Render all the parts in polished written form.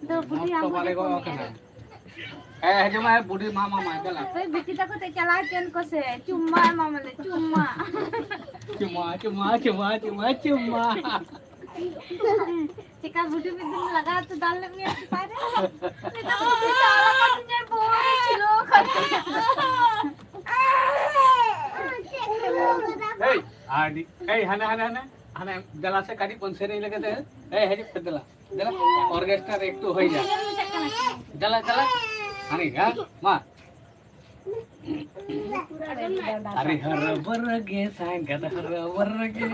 तो बुढ़ी तो हमको वाले को देखो ओके नहीं ना है। ए जो मैं बूढ़ी मामा मामा चला तो बेटी तक तो चला चैन को से चुम्मा है मामा ले चुम्मा। चुम्मा चुम्मा चुम्मा चुम्मा चुम्मा चिका बुढ़ी में दिन लगा तो डाल में अच्छी पारे नहीं तो बुढ़ी चाला का तुझे बोले चिलो कर ए आदि ए हना हना हना हना दला से काटी पंसे नहीं लगे थे ए हेजी दला दला ऑर्केस्ट्रा एक तो हो जा दला दला हनी हां मां अरे हर बरगे सांगत हर बरगे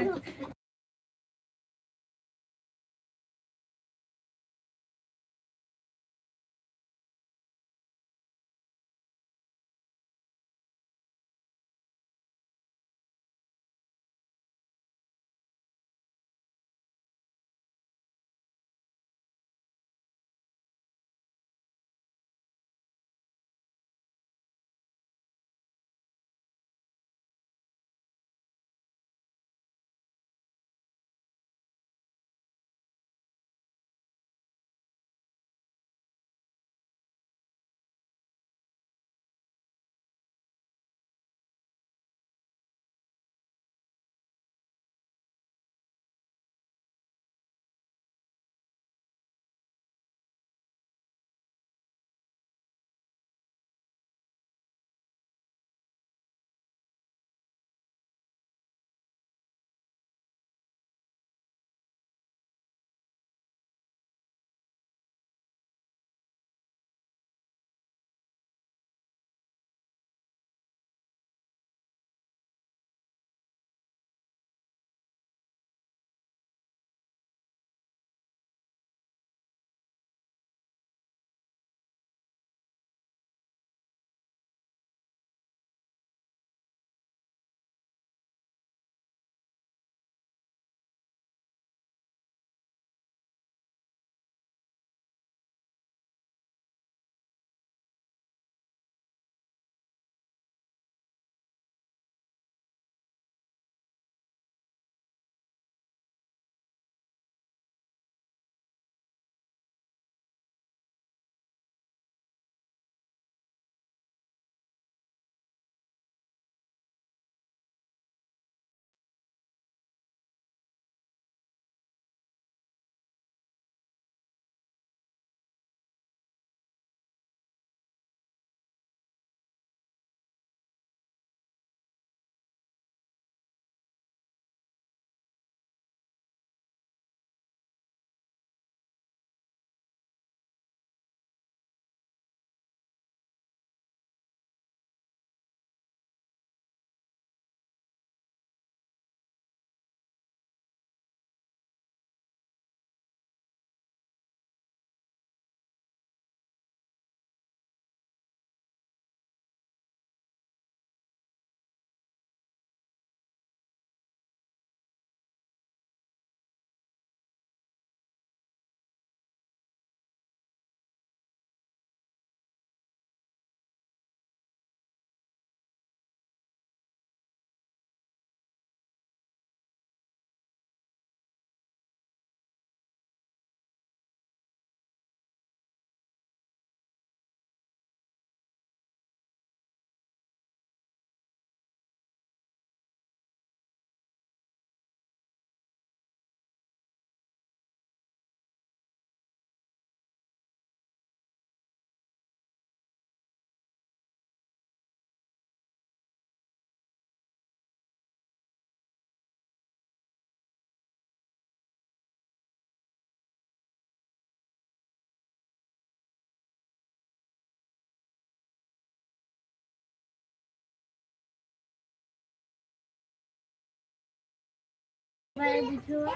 मैं बिछुआ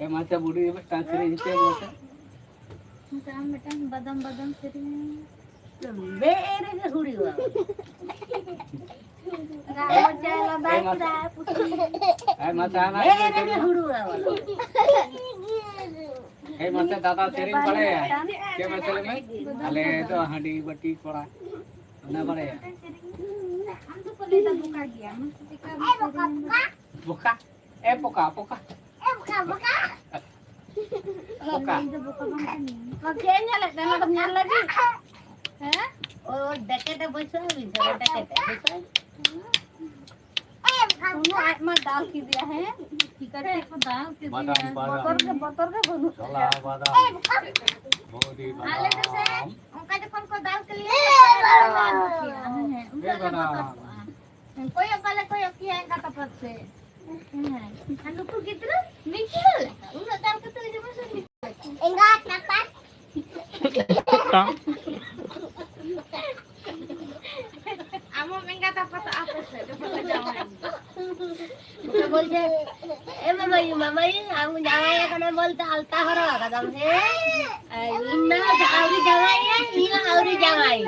masa budi transfer itu masa. Badam badam sering. Masa anak. Masa tata sering pare ya. Kya masale mein? Ale to handi bati pora. Na pare ya. Buka. Poka. Poka. Makanya lah, dan adamnya lagi. Oh, deket besar bisa deket besar. दोनों आत्मा डाल के दिया है ticket को डाल के दिया है बतर के बोलूं चला बादाम मोदी आले तो से बादाम उनका जो फोन को डाल के लिए कोई वाला कोई किया है का तपत से हम लोग कितना निकल उन डाल के तो जो बस enggak napas Amo enggak dapat apa sih dapat jangan बोलते मामा aku jangan karena बोलते alta हरा कदम है इन्ना आउरी jangan ya इन्ना आउरी jangan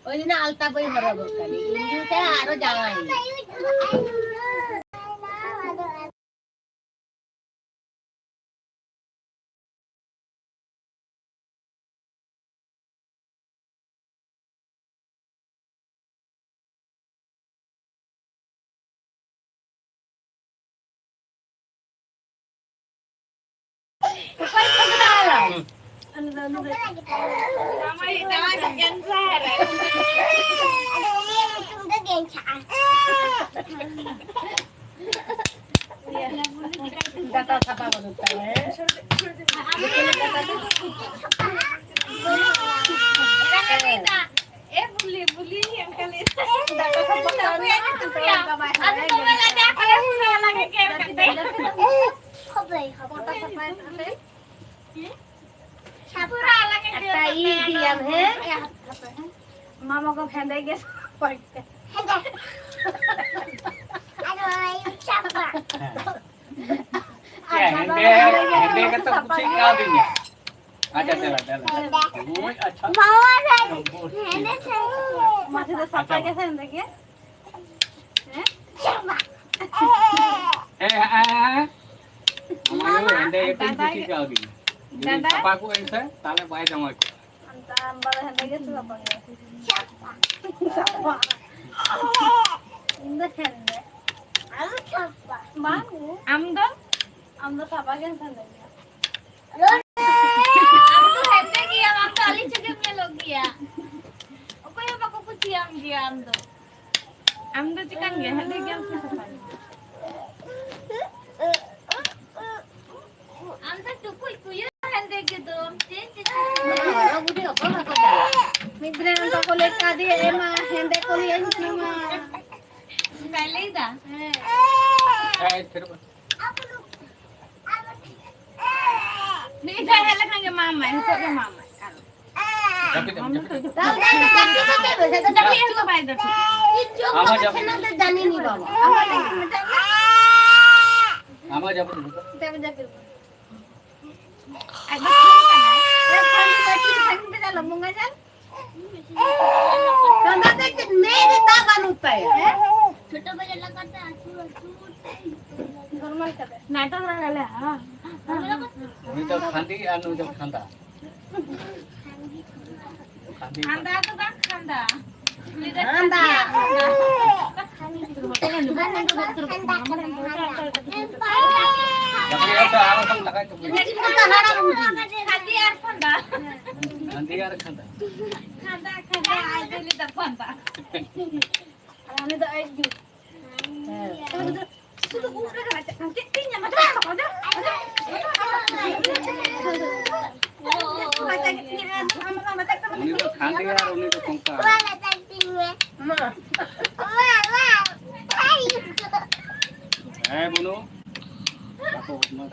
और इन्ना alta पे हरा बोलता है इन्ना से आरो jangan Data apa बोलता है बुली हम कल डाटा सब बता रहे हैं तो अब तो मैं लगा करे पूरा लगा के करते फोटो सब पूरा लगा के आता ये दिया है मामा को फेंदे के पड़ते हंडे का तो कुछ ही का भी नहीं अच्छा चला बहुत अच्छा माथे तो सफाई कैसे हंदे के हंडे का तो कुछ ही का भी नहीं पापा को ऐसा ताले बाय जमा को अंता अंबाला हंदे के सफा इंदा हंदे आमदो सफा के हंदे हम तो किया हम तो अली चुके में लोग किया कोई बाको कुछ हम किया हम तो चिकन गया है लेकिन हम से सफाई हम तो टुकुई कुया हंदे के तो orang budi apa nak kata मित्र हम तो को लेकर दिए एमा हंदे को लिए मा पहले ही था फिर नहीं जाए है लखेंगे मामा है तो मामा जानी नहीं बाबा आमा जब मेरी ताकत होता है छोटा बजा लगाता है नॉर्मल कर नाटक लगाले हां मी तो खांदी अनु जब खांदा खांदा तो का खांदा खांदा जब ये तो आला सब लगा तो खांदी यार खांदा खांदी यार खांदा खांदा खांदा आज ले द खांदा अने द आई दी सुनो पूरा का कितनी मत समझो उन्हीं तो खांदी यार उन्हीं तो पंखा है बोलो आपको मत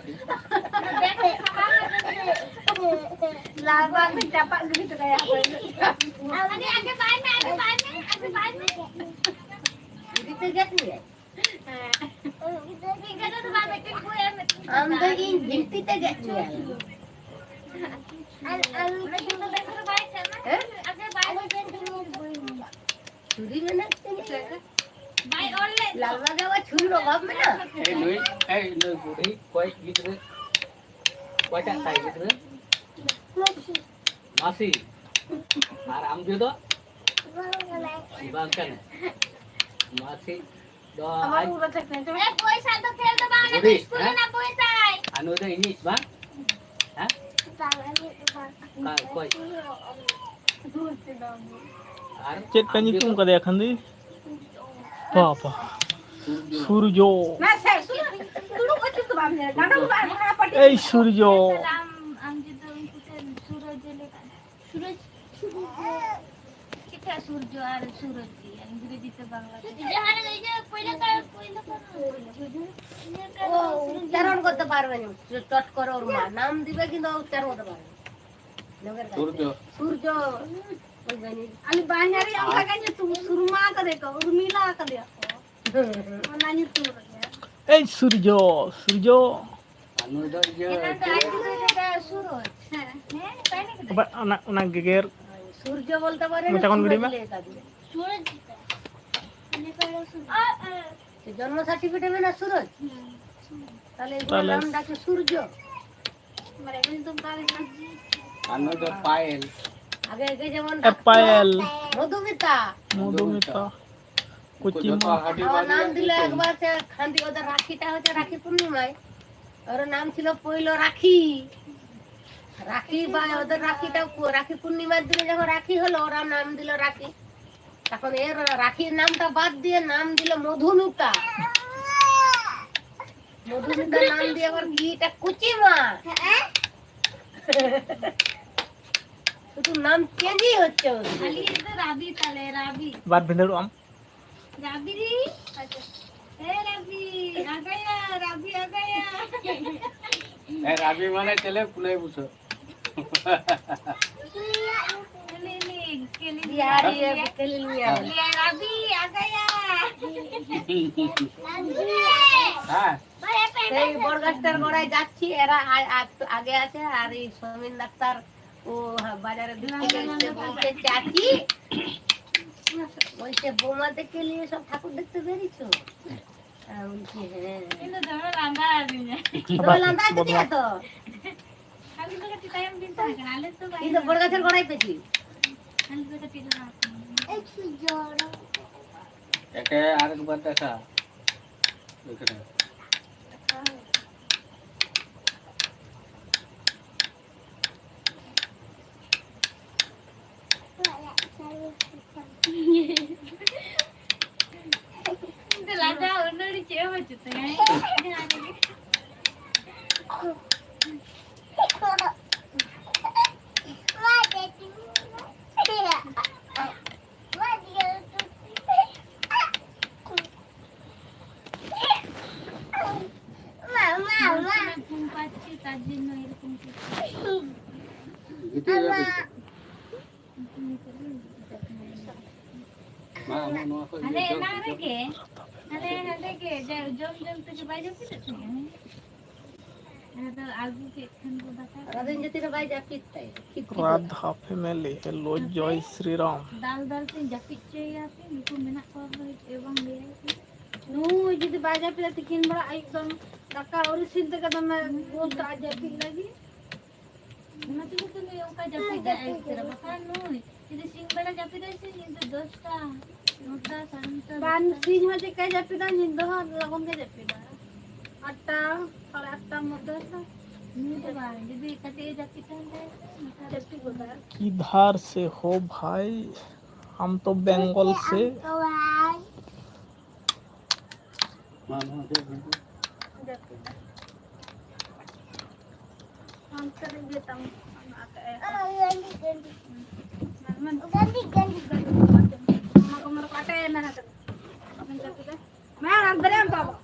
लाल बाग में चापा gitu kayak apa ini आगे बाद में itu gas nih নাম দেই ভিত্তিতে গেছি ছুরি লালবাগে আবার ছুরির অভাব না এই লই বুড়ি কয় গিদরে কয়টা তাই গিদরে মাসি আর আম দিও তো বাংকানে মাসি do ai পয়সা তো ফেল দেবা না স্কুলে না পয়সায় anu de ini bang ha koi ar चेत का nyutum ka dekhan di papa surjo না স্যার শুরু করতে তো বামনে গানা পাটি ei surjo আম যদি উনকুতে সূরজ লেখা সূরজ কিটা সূর্য আর সূরজ ইংরেজিতে বাংলাতে জাহানে এই যে পয়লা ও উচ্চারণ করতে পারবে না চট করে ওর মা নাম দিবে কিন্তু উচ্চারণ করতে পারবে না surjo সূর্য বলবে নি আমি বাঙালি আমরা কাছে তুমি সুরমা কা দেখো উর্মিলা কা দেখো নানি তুমি ei surjo surjo anu do je এটা সূরজ হ্যাঁ তাই নাকি apa anak anak geger সূর্য বলতে পারে মোটা কোন গড়ি মা? সূরজ মানে কইলো সূরজ জন্ম সার্টিফিকেটে না সূরজ তাহলে এর তাহলে- নাম ডাকে সূর্য মানে কিন্তু তুমি কালে না anu do pael আগে আগে যেমন apel Madhumita modumita joto kucima hadi আমার নাম badi দিলে একবার সে খান্দি ওদের রাখিটা হচ্ছে রাখি পূর্ণিমায় ওর নাম ছিল পয়লো রাখি রাখি বা ওদের রাখিটা রাখি পূর্ণিমার দিনে যখন রাখি হলো ওরা নাম দিল রাখি তখন এর রাখির নামটা বাদ দিয়ে নাম দিল মধুমিতা মধুমিতা নাম দিয়ে আবার গিটা কুচিমা শুধু নাম চেঞ্জই হচ্ছে ওদের। খালি এটা রাবি তালে রাবি bar bender am রাবি রে আচ্ছা এ রাবি আগায়া রাবি আগায়া eh rabi mane chele pulai buso কেলি बिहार ये केले लिया লিয়া রাবি আগায়া ha সেই বড়গাছটার গোড়ায় যাচ্ছি এরা আগে আছে আর এই সমীর ডাক্তার ও বাজারে বিক্রি করতে বলছে চাচি বলছে বৌমা দেখে নিয়ে সব ঠাকুর দেখতে বেরিয়েছো বলছি হ্যাঁ কিন্তু ধরো রান্না আদিনে তোমার লান্দা আছে তো খালি তো কত টাইম দিন তো নালে তো ভাই এই তো বড়গাছের গোড়ায় পেছি খালি তো কত টাকা একটু জোর eke arek bar desa dekre itu lada udah dicewek gitu ya gitu ya ma no ko Ada enak lagi. Ada lagi. Jom tu coba jom kita tu. Ada algu ke kan ko bakar. Rajendra ভাই যাচ্ছিস তাই radha family hello joy sri ram Dal tu japit cuy ya tu. Niku menak ko ebang dia. Nu jadi baja pila tikin bala ekdom daka orisin te kadam gol ta japit lagi. Nanti tu ni uka japit dah ekstra bakar nu. Jadi sing bala japit dah sing itu dosta. Nota santa. Ban sin hoje ka japit nin do lagon ke japit. Atta sabe atta modda Ni tu bah. Jadi kata japit dah. japit goda. किधर से हो भाई हम तो बंगाल से ma no de Japit. Antar dia tam aka kamar kata ya nah tu. Akan japit. मैं अंदर हम बाबा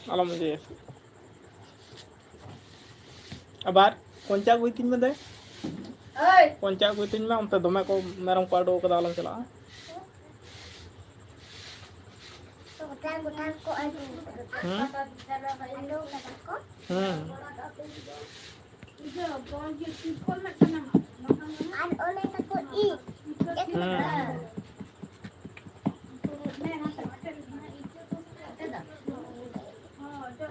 Alam aja ya. Abar, koncak guitin में दे ওই koncak guitin में उनते दमे को मेरम पाडो के दालम चला Itu bol je tikol nak kena mak.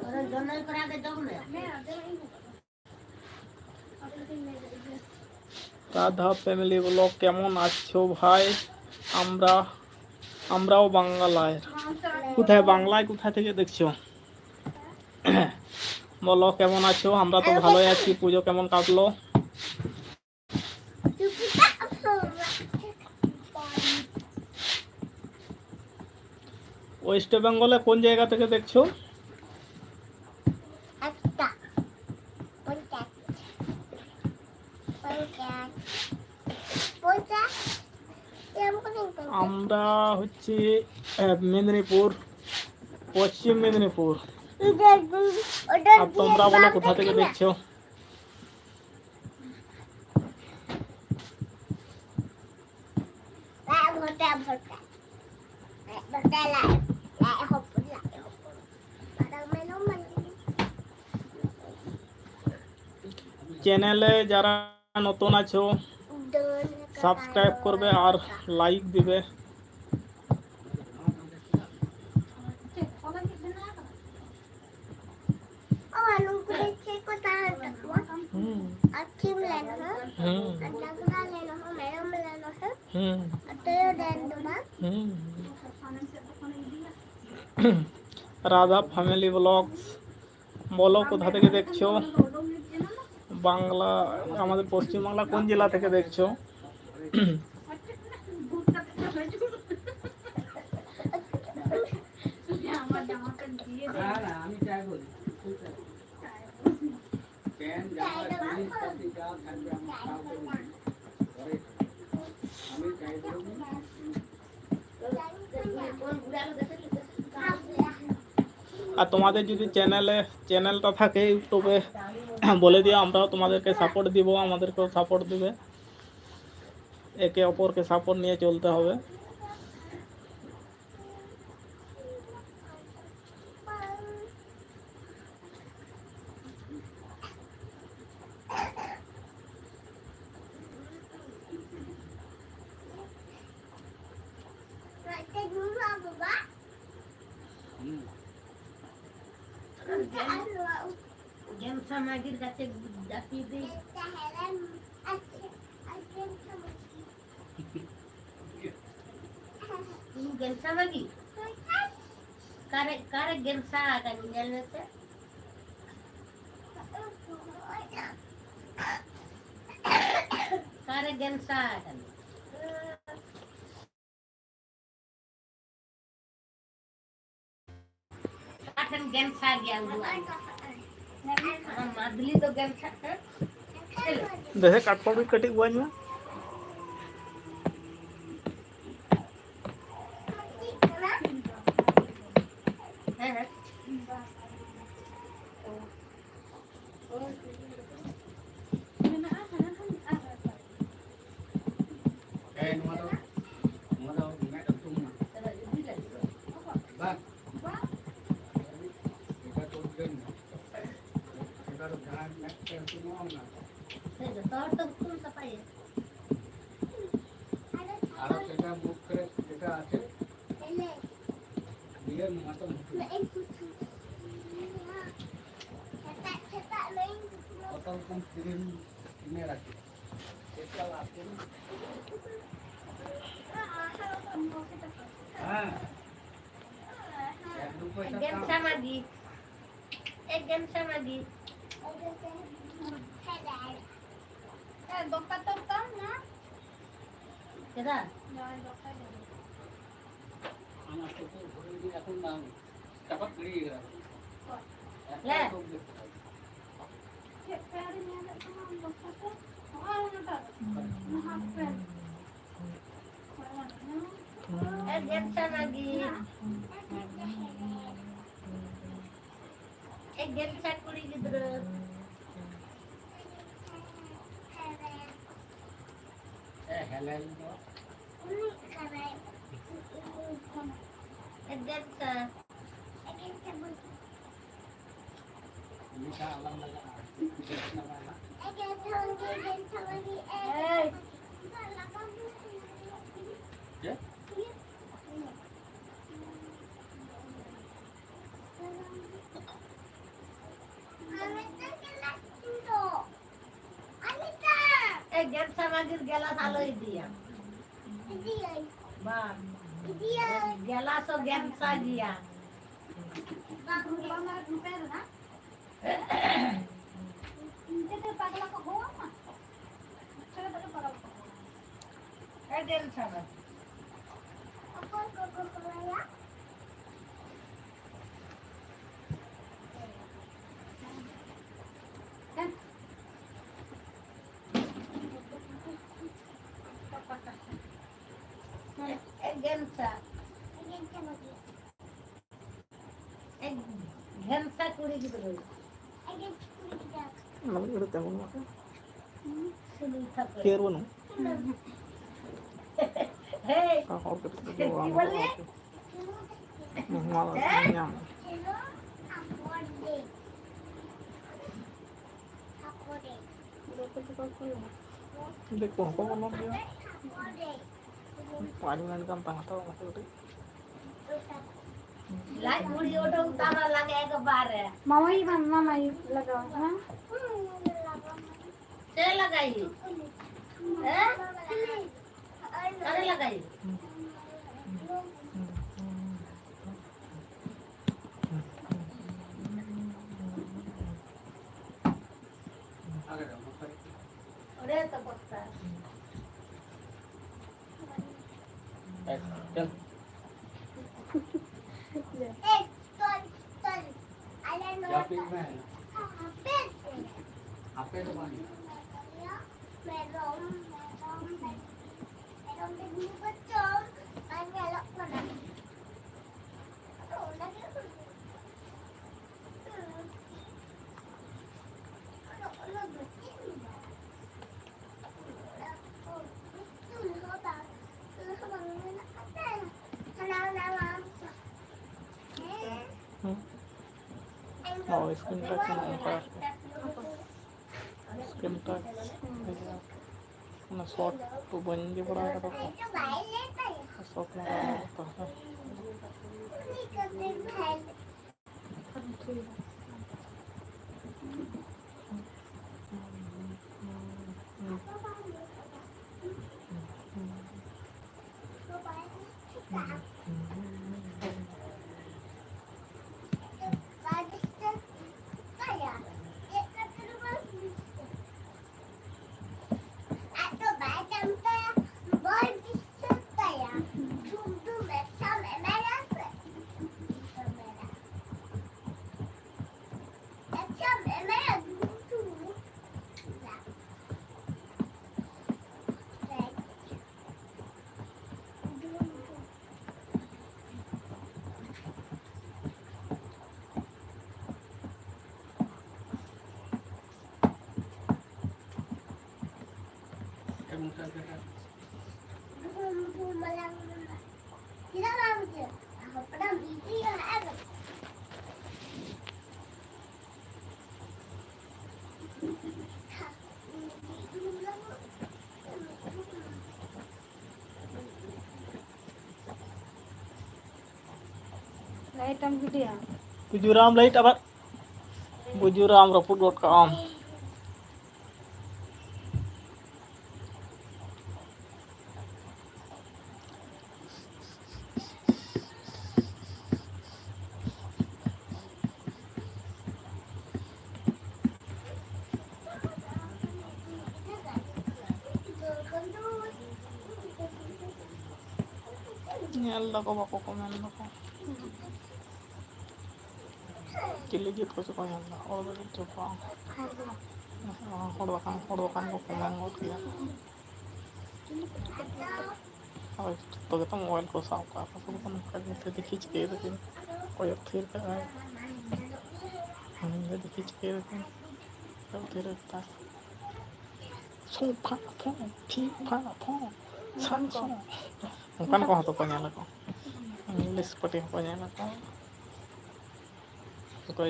ওরা জন্যই করে আগে যাও না রাধা ফ্যামিলি ব্লগ কেমন আছো ভাই আমরাও বাংলায় কোথায় বাংলায় কোথা থেকে দেখছো বলো কেমন আছো আমরা তো ভালোই আছি পুজো কেমন কাটলো ওয়েস্ট বেঙ্গলে কোন জায়গা থেকে দেখছো আমরা হচ্ছে মেদিনীপুর পশ্চিম মেদিনীপুর আর তোমরা বলো কোথা থেকে দেখছো চ্যানেলে যারা নতুন আছো সাবস্ক্রাইব করবে আর লাইক দিবে রাধা ফ্যামিলি ব্লগস বলো কোথা থেকে দেখছো বাংলা আমাদের পশ্চিম বাংলা কোন জেলা থেকে দেখছো আমি চাই বলি প্যান জামা জিনিস পাতি যা থাকবে আমি চাই বলি আর তোমাদের যদি চ্যানেলটা থাকে ইউটিউবে বলে দিও আমরাও তোমাদেরকে সাপোর্ট দিব আমাদেরকেও সাপোর্ট দিবে একে অপরকে সাপোর্ট নিয়ে চলতে হবে গেমসা মাগির কাছে ডাকি দিই তুমি গেমসা মাগি কারে গেমসা কানি জানতে কারে গেমসা কানি কাটন গেমসা গিয়া मादली तो गेम खाता देखे काटपड़ भी कटी हुआ है गेम समाधि एक गेम समाधि Dokter dokter na. কেদা Jangan dokter. আমার তো ঘুরে দিয়ে এখন না চাপা পড়ে গেল ले गेंसा lagi गेंसा कुड़ी गिद्र हेलेल गेंसा bisa alam lagi ya गेंसा lagi गेला सालो दिया बा गेला सो गेंसा दिया गेंसा गेंसा गेंसा कुड़ी गिद्र আমাদের এটা তেমন আছে सुनी था কেয়ার বনো हे হর করতে কি বললি মালা নিয়াম দেখো কখন দিও 5 मिनट का ताता है लाइट मुड़ी ओटो उतारा लगे एक बार है मामा ही लगाओ हाँ से लगाई हैं अरे लगाई अरे तो पक्का चल या फिर मैं आपे तो पानी और स्क्रीन टच में स्क्रीन टच ना शॉर्ट तो बन के बड़ा का तो शॉर्ट लगा होता है लाइट हम गिटिया Bujuram light apa? Bujuram raput.com. Nyala ko ba ko komen ko. Chile जीत को चुका है और बड़ी चुका हड़ बकान को कमान मत किया और तो कहता मोबाइल को साफ कर तो तुम कर देखी के लेकिन कोई फिर कर हम ये देखी के लेकिन तो फिर रहता सोफा फोन ठीक फा फोन सन सो bukan kok to nyala ko English pati ko nyala ko ko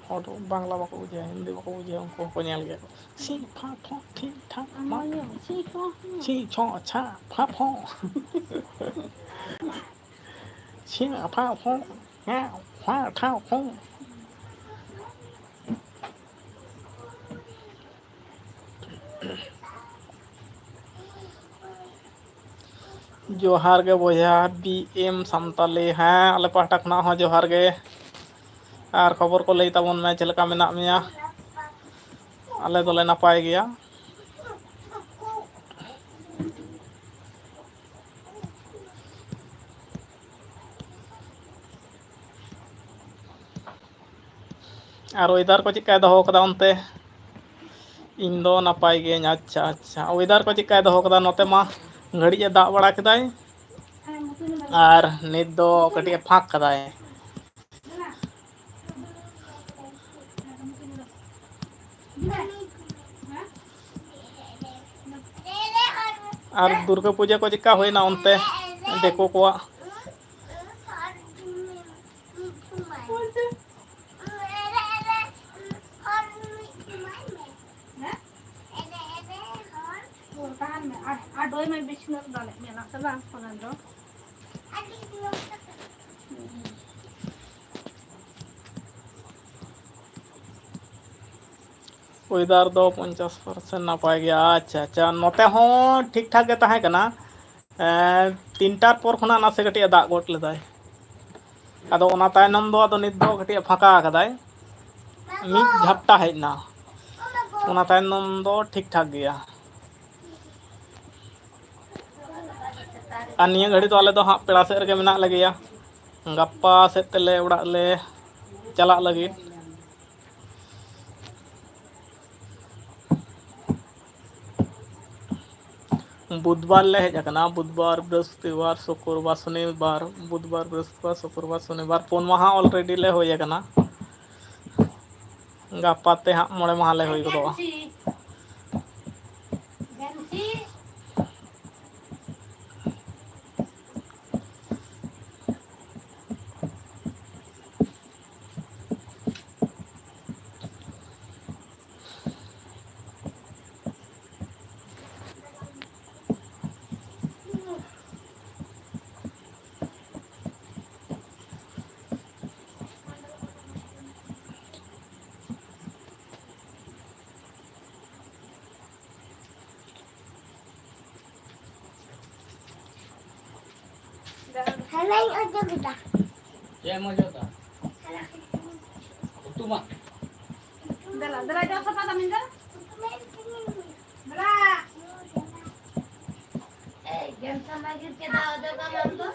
hot bangla bako bujhe hindi bako bujhe unko ko nyal gaya si pha pho ठीक ठाक माया si cho cha pha pho si pha pho ha pha thao pho जोहार गे बोझा BM सामताली हाँ आले पाहटा खना हो जोहार गे और खबर को लई ताबन में चलका मेना मिया आले दोले नपाय गया और वेदार को चिका दहो कदा उनते इन दो नपाय गे अच्छा अच्छा वेदार को चिका दहो कदा नोते मा घड़ी दाग बड़ा कदाय और नित दो कटिए फाँक कदाय और दुर्गा पूजा को चिका होइना उनते देखो को Adoy may business dale niya na sa bang panando. Weather दो 50% नपाय गया अच्छा अच्छा नोते हो ठीक ठाक गे ताहे कना 3टार पर खना नासे कटिए दाग गोट लेदाय आदो ओना तायनम दो आदो नित दो कटिए फाका कदाय मिद झपटा हेना ओना तायनम दो ठीक ठाक गया और निया घड़ी तो आले दो हाँ पेड़ा सेद रे मेना लगिया गप्पा सेद तेले उड़ा ले चला लगी बुधवार ले हेजना बुधवार बृहस्पतिवार शुक्रवार शनिवार बुधवार बृहस्पतिवार शुक्रवार शनिवार 4 माह ऑलरेडी ले होय जाना गापाते हाँ 9 माह ले होय गदोआ जय मजा तू मा Dala jauh sa pada minda. Dala. Game समय के दाव दो का हम तो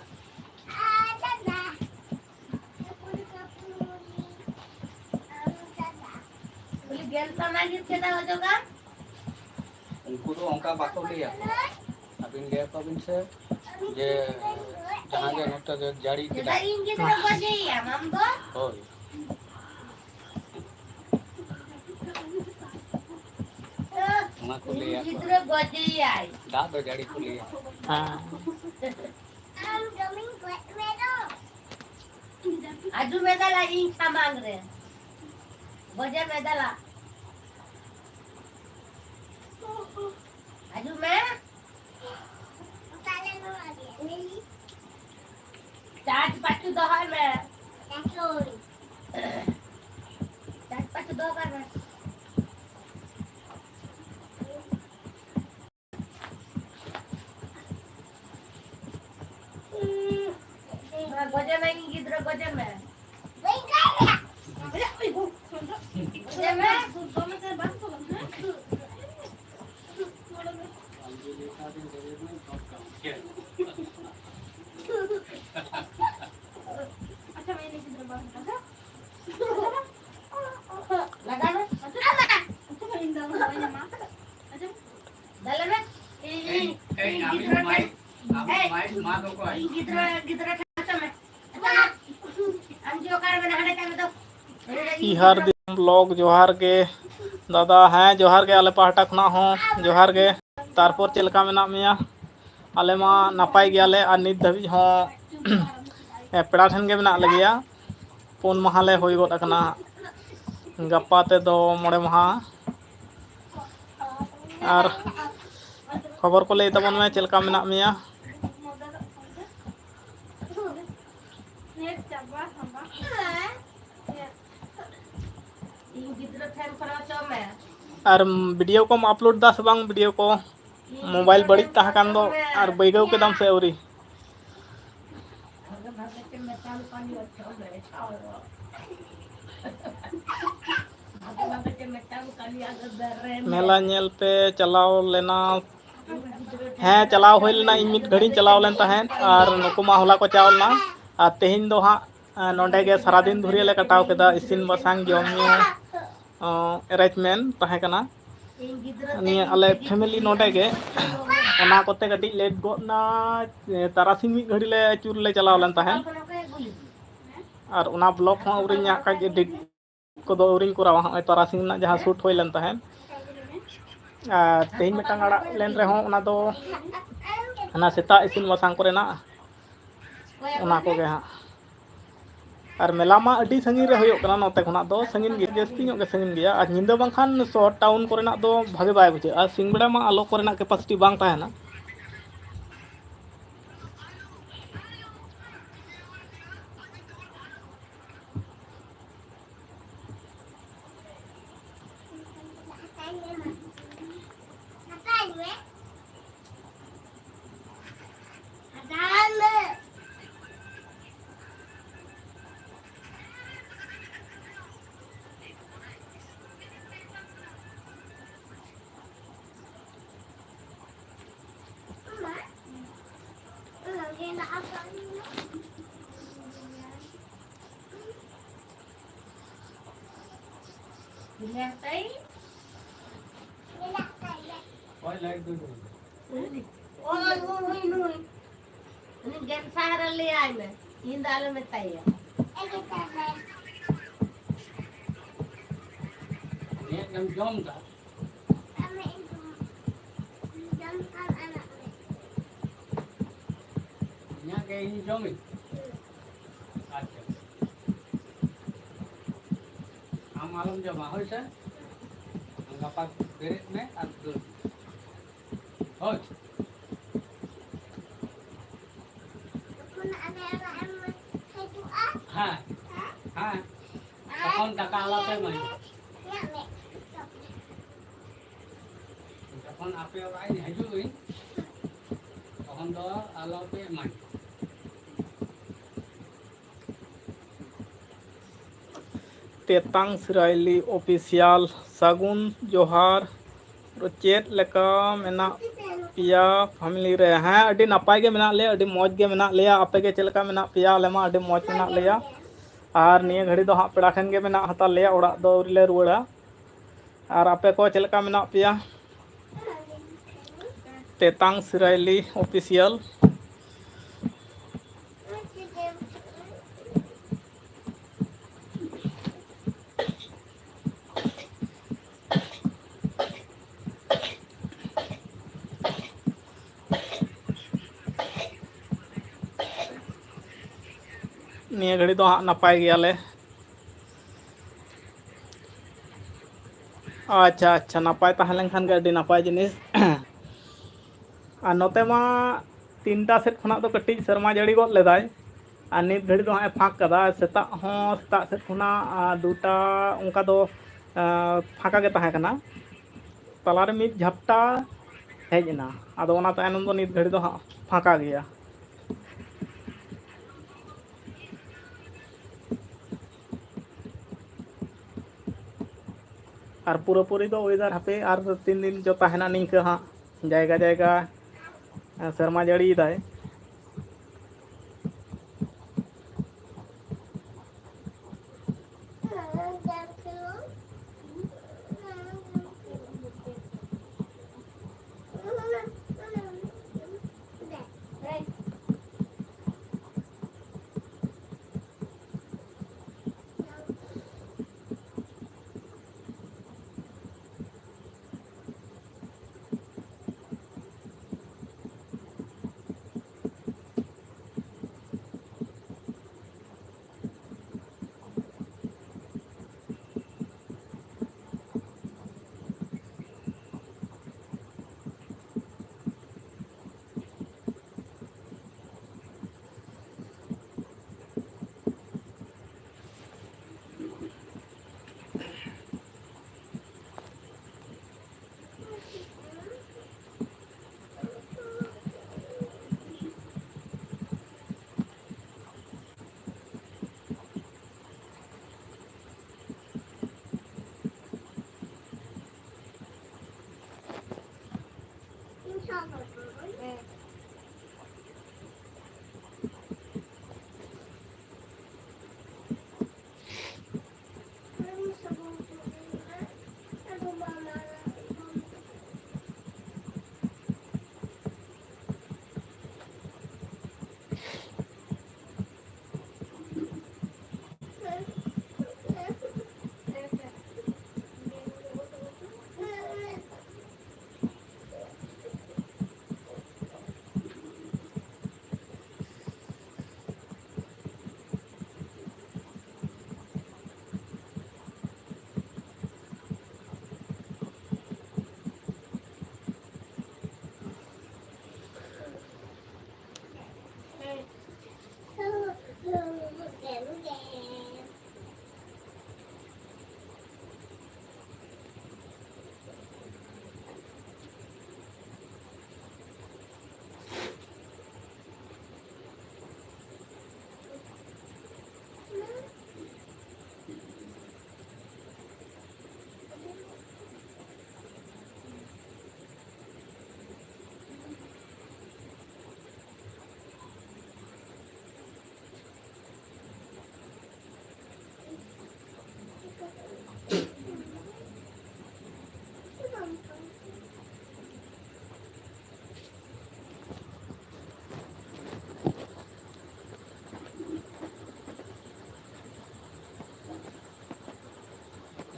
बोली गेम समय के दाव दो का उनको तो उनका बातों लिया अबिन गया कबिन से जे जहाँ गया नोटा जो जारी के दाव इनके तरफ बजे या हम तो होय ना को लिया चित्र बजे आई दा दो जारी को लिया हाँ आजू मेदाला इन सामान रे बजे मेदाला आजू में चार्ज पाचू दो है में चार्ज पाचू दो कर में बजे में गिद्र बजे में बजे में अच्छा मैंने किधर बात करा मा दो को आई गिद्रा ठाता में हम जो कार में नहाने टाइम तो इहार दिन ब्लॉग जोहार के दादा हैं जोहार के आले पाहटा खना हो जोहार के तारपर चलका मेना मिया आले मा नापाय गयाले और नित धाबी हो पेड़ा ठेन के मेना लगिया 4 माह ले होई गोद अकना गप्पा ते दो 5 माह और खबर को लई तबन में चलका मेना मिया नेट चाबा हंबा इन गिद्रा ठेन करा तो मैं और वीडियो को अपलोड दा से बांग वीडियो को मोबाइल बड़ी तहा कान दो और बैगव के दाम से औरी अगर भागे के मैं चालू पानी अच्छा है छाओ भागे के मैं चालू पानी अगर दर मेला नेल पे चलाव लेना हैं चलाव होई लेना इन मिट घड़ी चलाव लेन तहन और नुकु मा होला को चावलना और तेहिन दो हाँ नोंडे के सारा दिन धुरिया ले कटाव केदा इसिन बसांग जमन्यू अरेंजमेंट तहे कना इन गिद्रा निये आले फैमिली नोंडे के ओना कोते कटी लेट गोना तारासिंग मिट घड़ी ले चूर ले चलाव लेन तहन और ओना ब्लॉग हो उरिन या का एडिट को दो उरिन कोरावा हो तारासिंग ना जहां शूट होई लेन तहन तेहिन मिटांग आड़ा लेन रे हो ओना दो ना सेता इसिन बसांग करे ना ओना को गे हां और मेला मा अडी संगीन रे होयो कना नोते खना दो संगीन गे जस्ती ᱧᱚᱜ गे संगीन गया और निंदा बांखान शॉर्ट टाउन कोरेना दो भागे बाय बुझे और सिंगबड़ा मा आलो कोरेना कैपेसिटी बांग ताहेना लेताई कोई लाइट दो ओय नुई इन गेम सहारा ले आई मैं इन दाल में तैया ये कम जम का nya ke ini jomi अच्छा हम मालूम जमा होय से गप्पा बेरे में और दो होय हाँ हाँ तखन टाका आला पे मैं तखन आपे आई हजुई तखन दो आला पे मैं तेतांग सिराइली ऑफिशियल सागुन जोहार चेत लेका मेना पिया फैमिली रे हैं अडी नापाय के मेना ले अडी मौज के मेना लिया आपे के चलका मेना पिया ले मा अडी मौज मेना लिया और निये घड़ी दो हाँ पेड़ा ठेन के मेना हता लिया ओड़ा दो ले रुड़ा और आपे को चलका मेना पिया तेतांग सिराइली ऑफिशियल निये घड़ी तो हाँ नपाय गया ले अच्छा अच्छा नपाय तहलें खान के अडी नपाय जिनिस और नोते मा 3टा सेट खना तो कटी शर्मा जड़ी गोद लेदाय और नित घड़ी तो हाँ फाँक कदा सेता सेट खना 2टा उनका दो फाँका के तहे कना तलारे मित झपटा हेजना आदो ओना तायनम दो नित घड़ी तो हाँ फाँका गया और पूरापूरी तो वेदर हापे और 3 दिन जो तहना निंका हाँ जायगा जायगा शर्मा जड़ी दाय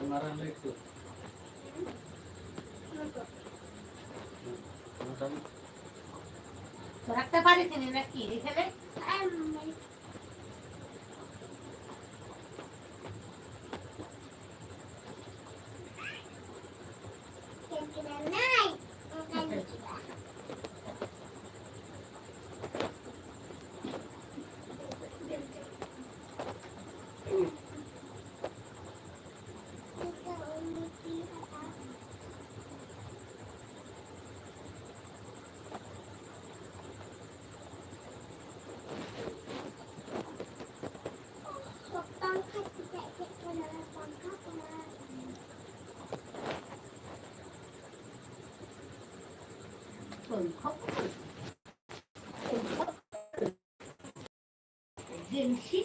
marah itu. রাখতে পারিস নি নাকি এখানে জিনিসই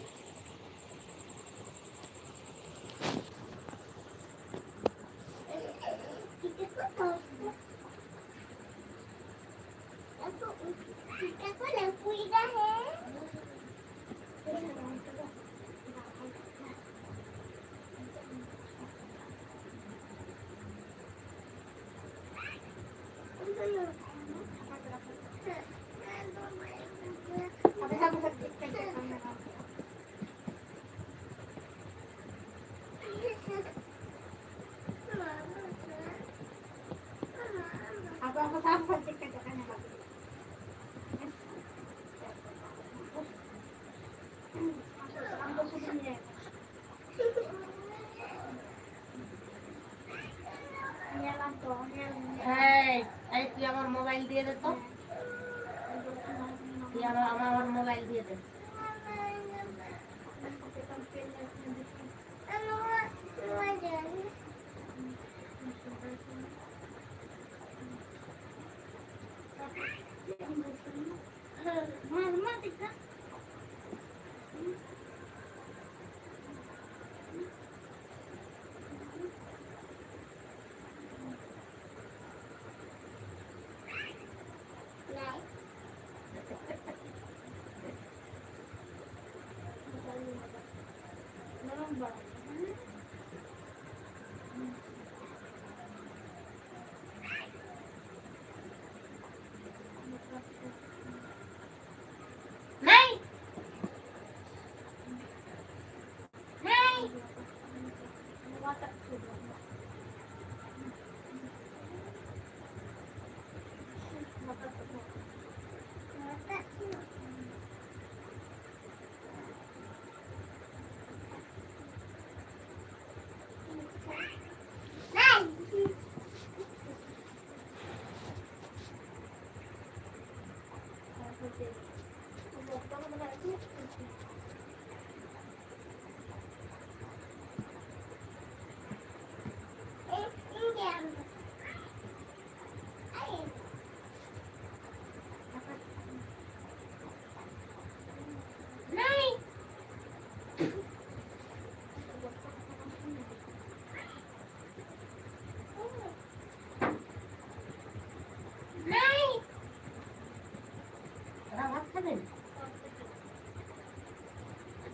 এই তুই আমার মোবাইল দিয়ে দে তো তুই আমার মোবাইল দিয়ে দে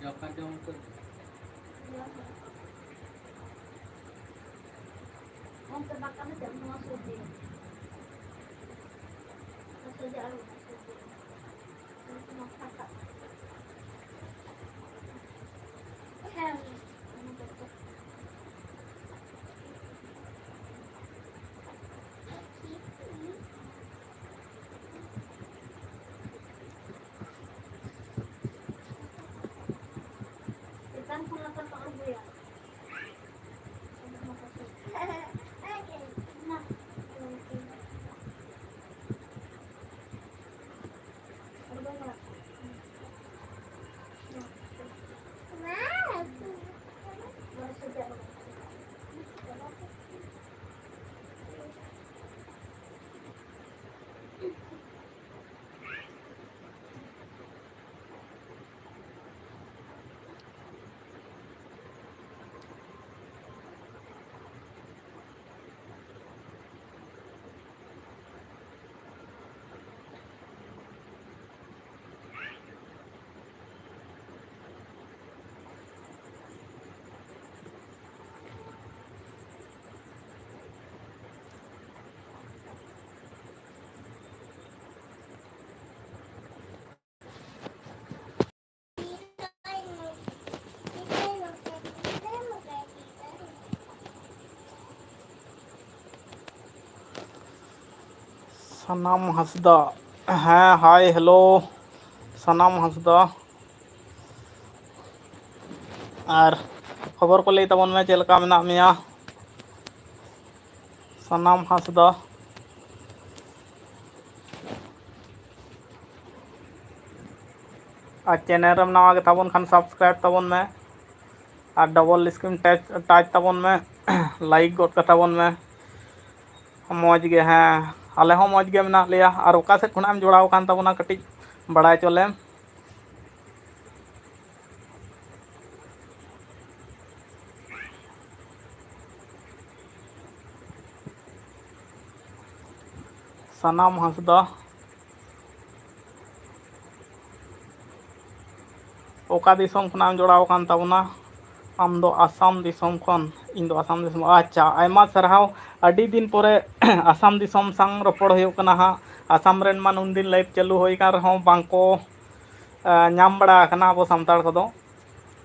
Jangan jangan tuh. सनाम हंसदा हाँ हाय हेलो सनाम हंसदा और खबर को लई तबन में चलका मेना मिया सनाम हंसदा और चैनल रम नवा के तबन खान सब्सक्राइब तबन में और डबल स्क्रीन टच तबन में लाइक गद का तबन में मौज गे हाँ आले हो मौज गे मेना लिया और ओका से खुना जोड़ाव कान तबना कटी बड़ाय चलेम सनाम हंसदा ओका दिसम खुना जोड़ाव कान तबना आम दो आसाम दिसम खन इन दो आसाम दिसम अच्छा आयमा सरहाव अडी दिन परे आसाम दिसम संग रपड़ होय कना हा आसाम रेन मान उन दिन लाइव चालू होय कान रहो बांको नाम बड़ा कना अब सामताड़ को दो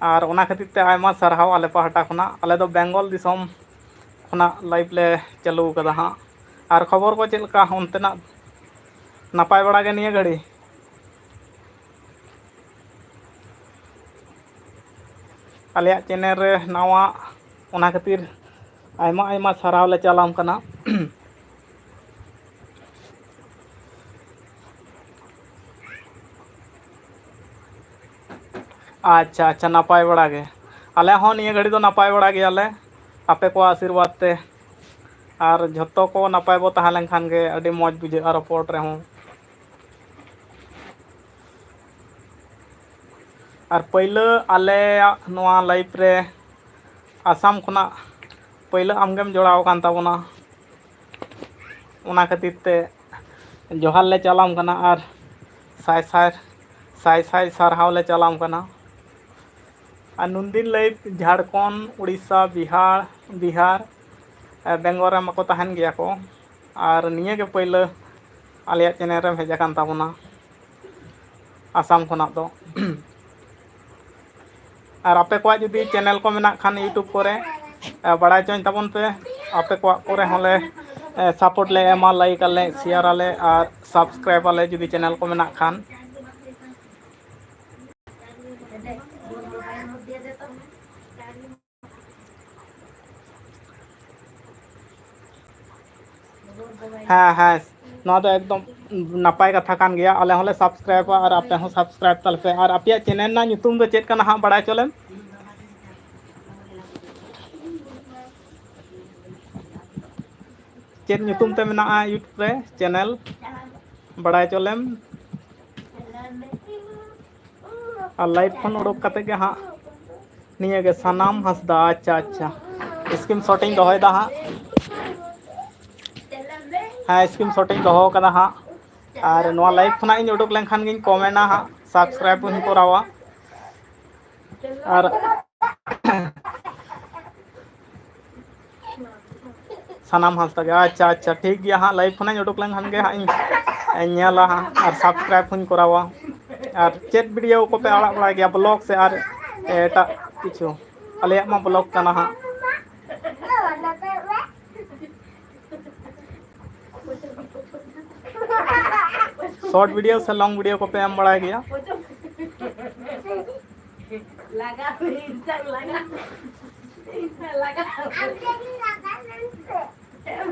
और ओना खातिर ते आयमा सरहाव आले पहाटा खुना आले दो बेंगल दिसम खुना लाइव ले चालू कदा हा और खबर को चलका उनतेना नपाय बड़ा गे निया घड़ी आलिया चैनल रे नवा ओना खातिर आयमा आयमा साराव ले चलाम कना अच्छा अच्छा नपाय बड़ा गे आले हो निया घड़ी दो नपाय बड़ा गे आले आपे को आशीर्वाद ते और झोतो को नपाय बो तहा लेन खान गे अडी मौज बुझे और रिपोर्ट रे हूं और पहले आले नवा लाइफ रे आसाम खुना पहले आमगेम जोड़ाव कान ताबोना ओना खातिर ते जोहार ले चलाम कना और साय साय सारहाव ले चलाम कना और नुंदिन लाइफ झारखंड उड़ीसा बिहार बेंगल रे मको तहन गया को और निये के पहले आलिया चैनल रे हेज कान ताबोना आसाम खुना दो और आपे को जुदी चैनल को मेना खान यूट्यूब करे बड़ा चोन तबन पे आपे को करे होले सपोर्ट ले एमा लाइक आले शेयर आले और सब्सक्राइब आले जुदी चैनल को मेना खान हाँ हाँ ना तो एकदम नपाय कथा कान गया आले होले सब्सक्राइब और आपे हो सब्सक्राइब तल पे और आपया चैनल ना ᱧᱩᱛᱩᱢ दो चेक कना हां बड़ा चलेम चेक ᱧᱩᱛᱩᱢ ते मेना यूट्यूब रे चैनल बड़ा चलेम और लाइव फोन उडोक कते के हां निये के सनाम हंसदा अच्छा अच्छा स्क्रीन शॉटिंग दोहय दा हां हाँ स्क्रीन शॉटिंग दोहो कदा हाँ और नवा लाइव खुना इन उडुक लेनखान गिन कमेंटा हाँ सब्सक्राइब हुन करावा और सनाम हंसदा गे अच्छा अच्छा ठीक गया हाँ लाइव खुना उडुक लेनखान गे हाँ इन नेला हाँ और सब्सक्राइब हुन करावा और चेट वीडियो को पे आड़ा बड़ा गया ब्लॉग से और एटा किछु आलिया मा ब्लॉग कना हाँ शॉर्ट वीडियो से लॉन्ग वीडियो को पे हम बढ़ा गया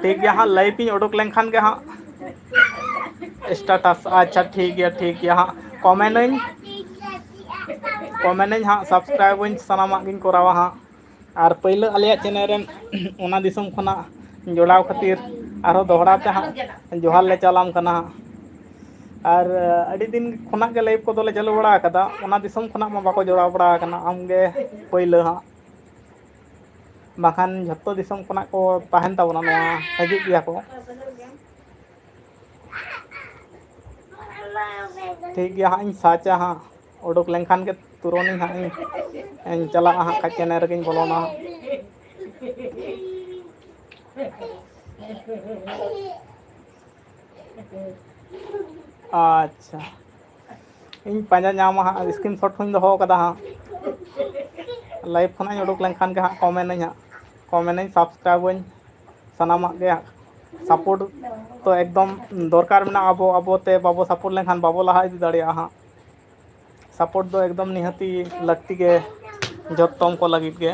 ठीक है हाँ लाइव इन उडुक लेनखान के हाँ स्टेटस अच्छा ठीक है हाँ कमेंट हाँ सब्सक्राइब सानामा गिन करावा हाँ और पहले आलिया चैनल रे ओना दिसम खुना जोड़ाव खातिर आरो दोहरा ते हाँ जोहार ले चलाम कना और अड़ी दिन खुना के लाइव को दोले चालू बड़ा कदा ओना दिसम खुना मा बाको जोड़ाव बड़ा कना आमगे पहले हाँ बाखान झत्तो दिसम खुना को तहन ताबोना नया हजिक गया को ठीक गया हाँ इन साचा हाँ उडुक लेनखान के तुरंत हाँ इन चला हाँ का चैनल रे गिन बोलोना अच्छा इन पांजा नाम हाँ स्क्रीन शॉट हुन दोहो कदा हाँ लाइव खुना उडुक लेनखान के हाँ कमेंट सब्सक्राइब सनामा गे সাপোর্ট তো একদম দরকার মেনা আবোতে বাবো সাপোর্ট লেনখান বাবো লাহা ইদি দাড়িয়া হা সাপোর্ট দো একদম নিহাতি লাগতি গে জত্তম को लगित गे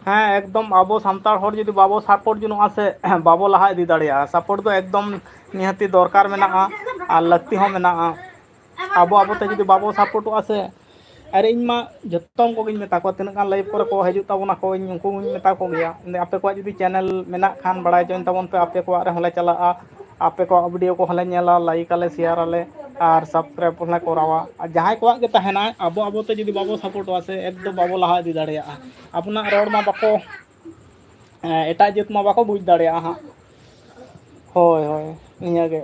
हाँ एकदम आबो सान्ताड़ हर जुदी बाबो सपोर्ट जुनो आसे बाबो लाहा इदी दाड़िया सपोर्ट दो एकदम निहाती दरकार मेनाआ और लगती हो मेनाआ आबो आबोते जुदी बाबो सपोर्ट आसे अरे इन मा जत्तम को गिन मेता को तिना गान लाइव करे को हजू ताबोना को उनको मेता को गया आपे को जुदी चैनल मेना खान बड़ाय जॉइन ताबोन पे आपे को रे हले चला आपे को वीडियो को हले नेला लाइक आले शेयर आले और सब्सक्राइब हले करावा जहां को के तहना आबो आबोते जुदी बाबो सपोर्ट आसे एकदम बाबो लाहा इदी दाड़िया अपना रोड मा बाको एटा जत मा बाको बुझ दाड़िया हां होय होय निया गे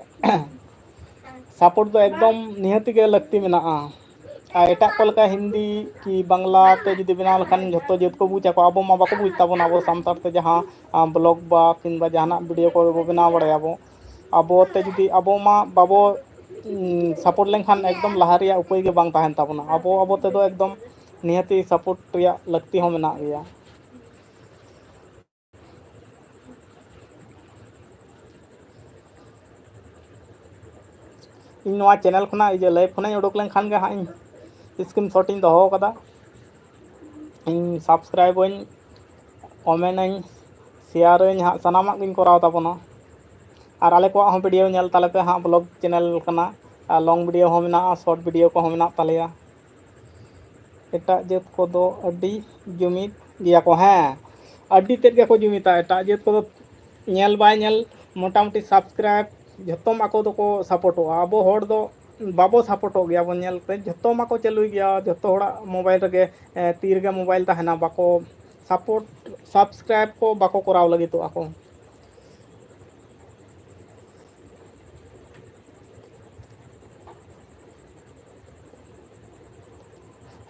सपोर्ट तो एकदम निहति के लगती मेना एटा को लका हिंदी कि बांग्ला ते जुदी बनाव लखान जतो जत को बुझा को आबो मा बाको बुझ ताबोन आबो सान्ताड़ ते जहां ब्लॉग बा किंबा जहाना वीडियो को बनाव बड़ायाबो आबो ते जुदी आबो मा बाबो सपोर्ट लेनखान एकदम लहा रिया उपाय के बांग ताहेन ताबोना आबो आबो ते दो एकदम निहति सपोर्ट रिया लगती हो मेना गया इन नवा चैनल खुना इजे लाइव खुना उडुक लेनखान गे हां स्क्रीन शॉट इन दहो कदा इन सब्सक्राइब इन कमेंट इन शेयर इन हां सनामा गिन कराव ताबोना और आले को हां वीडियो नेल ताले पे हां ब्लॉग चैनल कना लॉन्ग वीडियो हो मेना शॉर्ट वीडियो को हो मेना तालेया एटा जेत को दो अड्डी जुमित गिया को हां अड्डी तेद गे को जुमिता एटा जेत को नेल बाय नेल मोटामुटी सब्सक्राइब जतम आको दो को सपोर्टो आबो होड़ दो बाबो सपोर्टो गया बन नेल पे जतम आको चलु गया जतो होड़ा मोबाइल रे तीर गे मोबाइल ताहेना बाको सपोर्ट सब्सक्राइब को बाको कराव लगी तो आको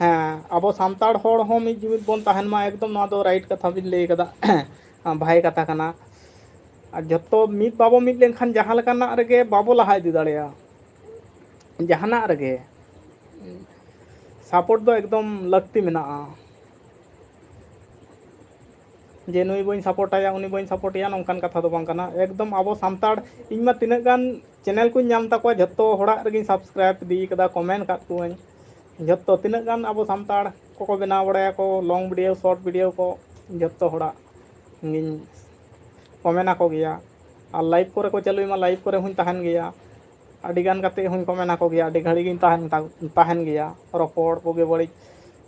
हाँ अब सान्ताड़ हर हो मिद जुमिद बन ताहेन मा एकदम ना दो राइट कथा बिन लई कदा भाई कथा कना जतो मिद बाबो मिद लेनखान जहां लकाना रेगे बाबो लाहा इदी दाड़िया जहाना रेगे सपोर्ट दो एकदम लगती मेना जे नुई बइन सपोर्टाया उनी बइन सपोर्टिया नोंकान कथा दो बांग कना एकदम आबो सान्ताड़ इनमा तिना गान चैनल को नाम ताको जतो होड़ा रेगे सब्सक्राइब दी कदा कमेंट काट कुन जतो तिना गान आबो सान्ताड़ को बना बड़ाया को लॉन्ग वीडियो शॉर्ट वीडियो को जतो होड़ा गिन कमेंट को गया और लाइव करे को चलुई मा लाइव करे हुन ताहन गया अडी गान काते हुन कमेंट को गया अडी घड़ी गिन ताहन गया रपड़ कोगे बड़ी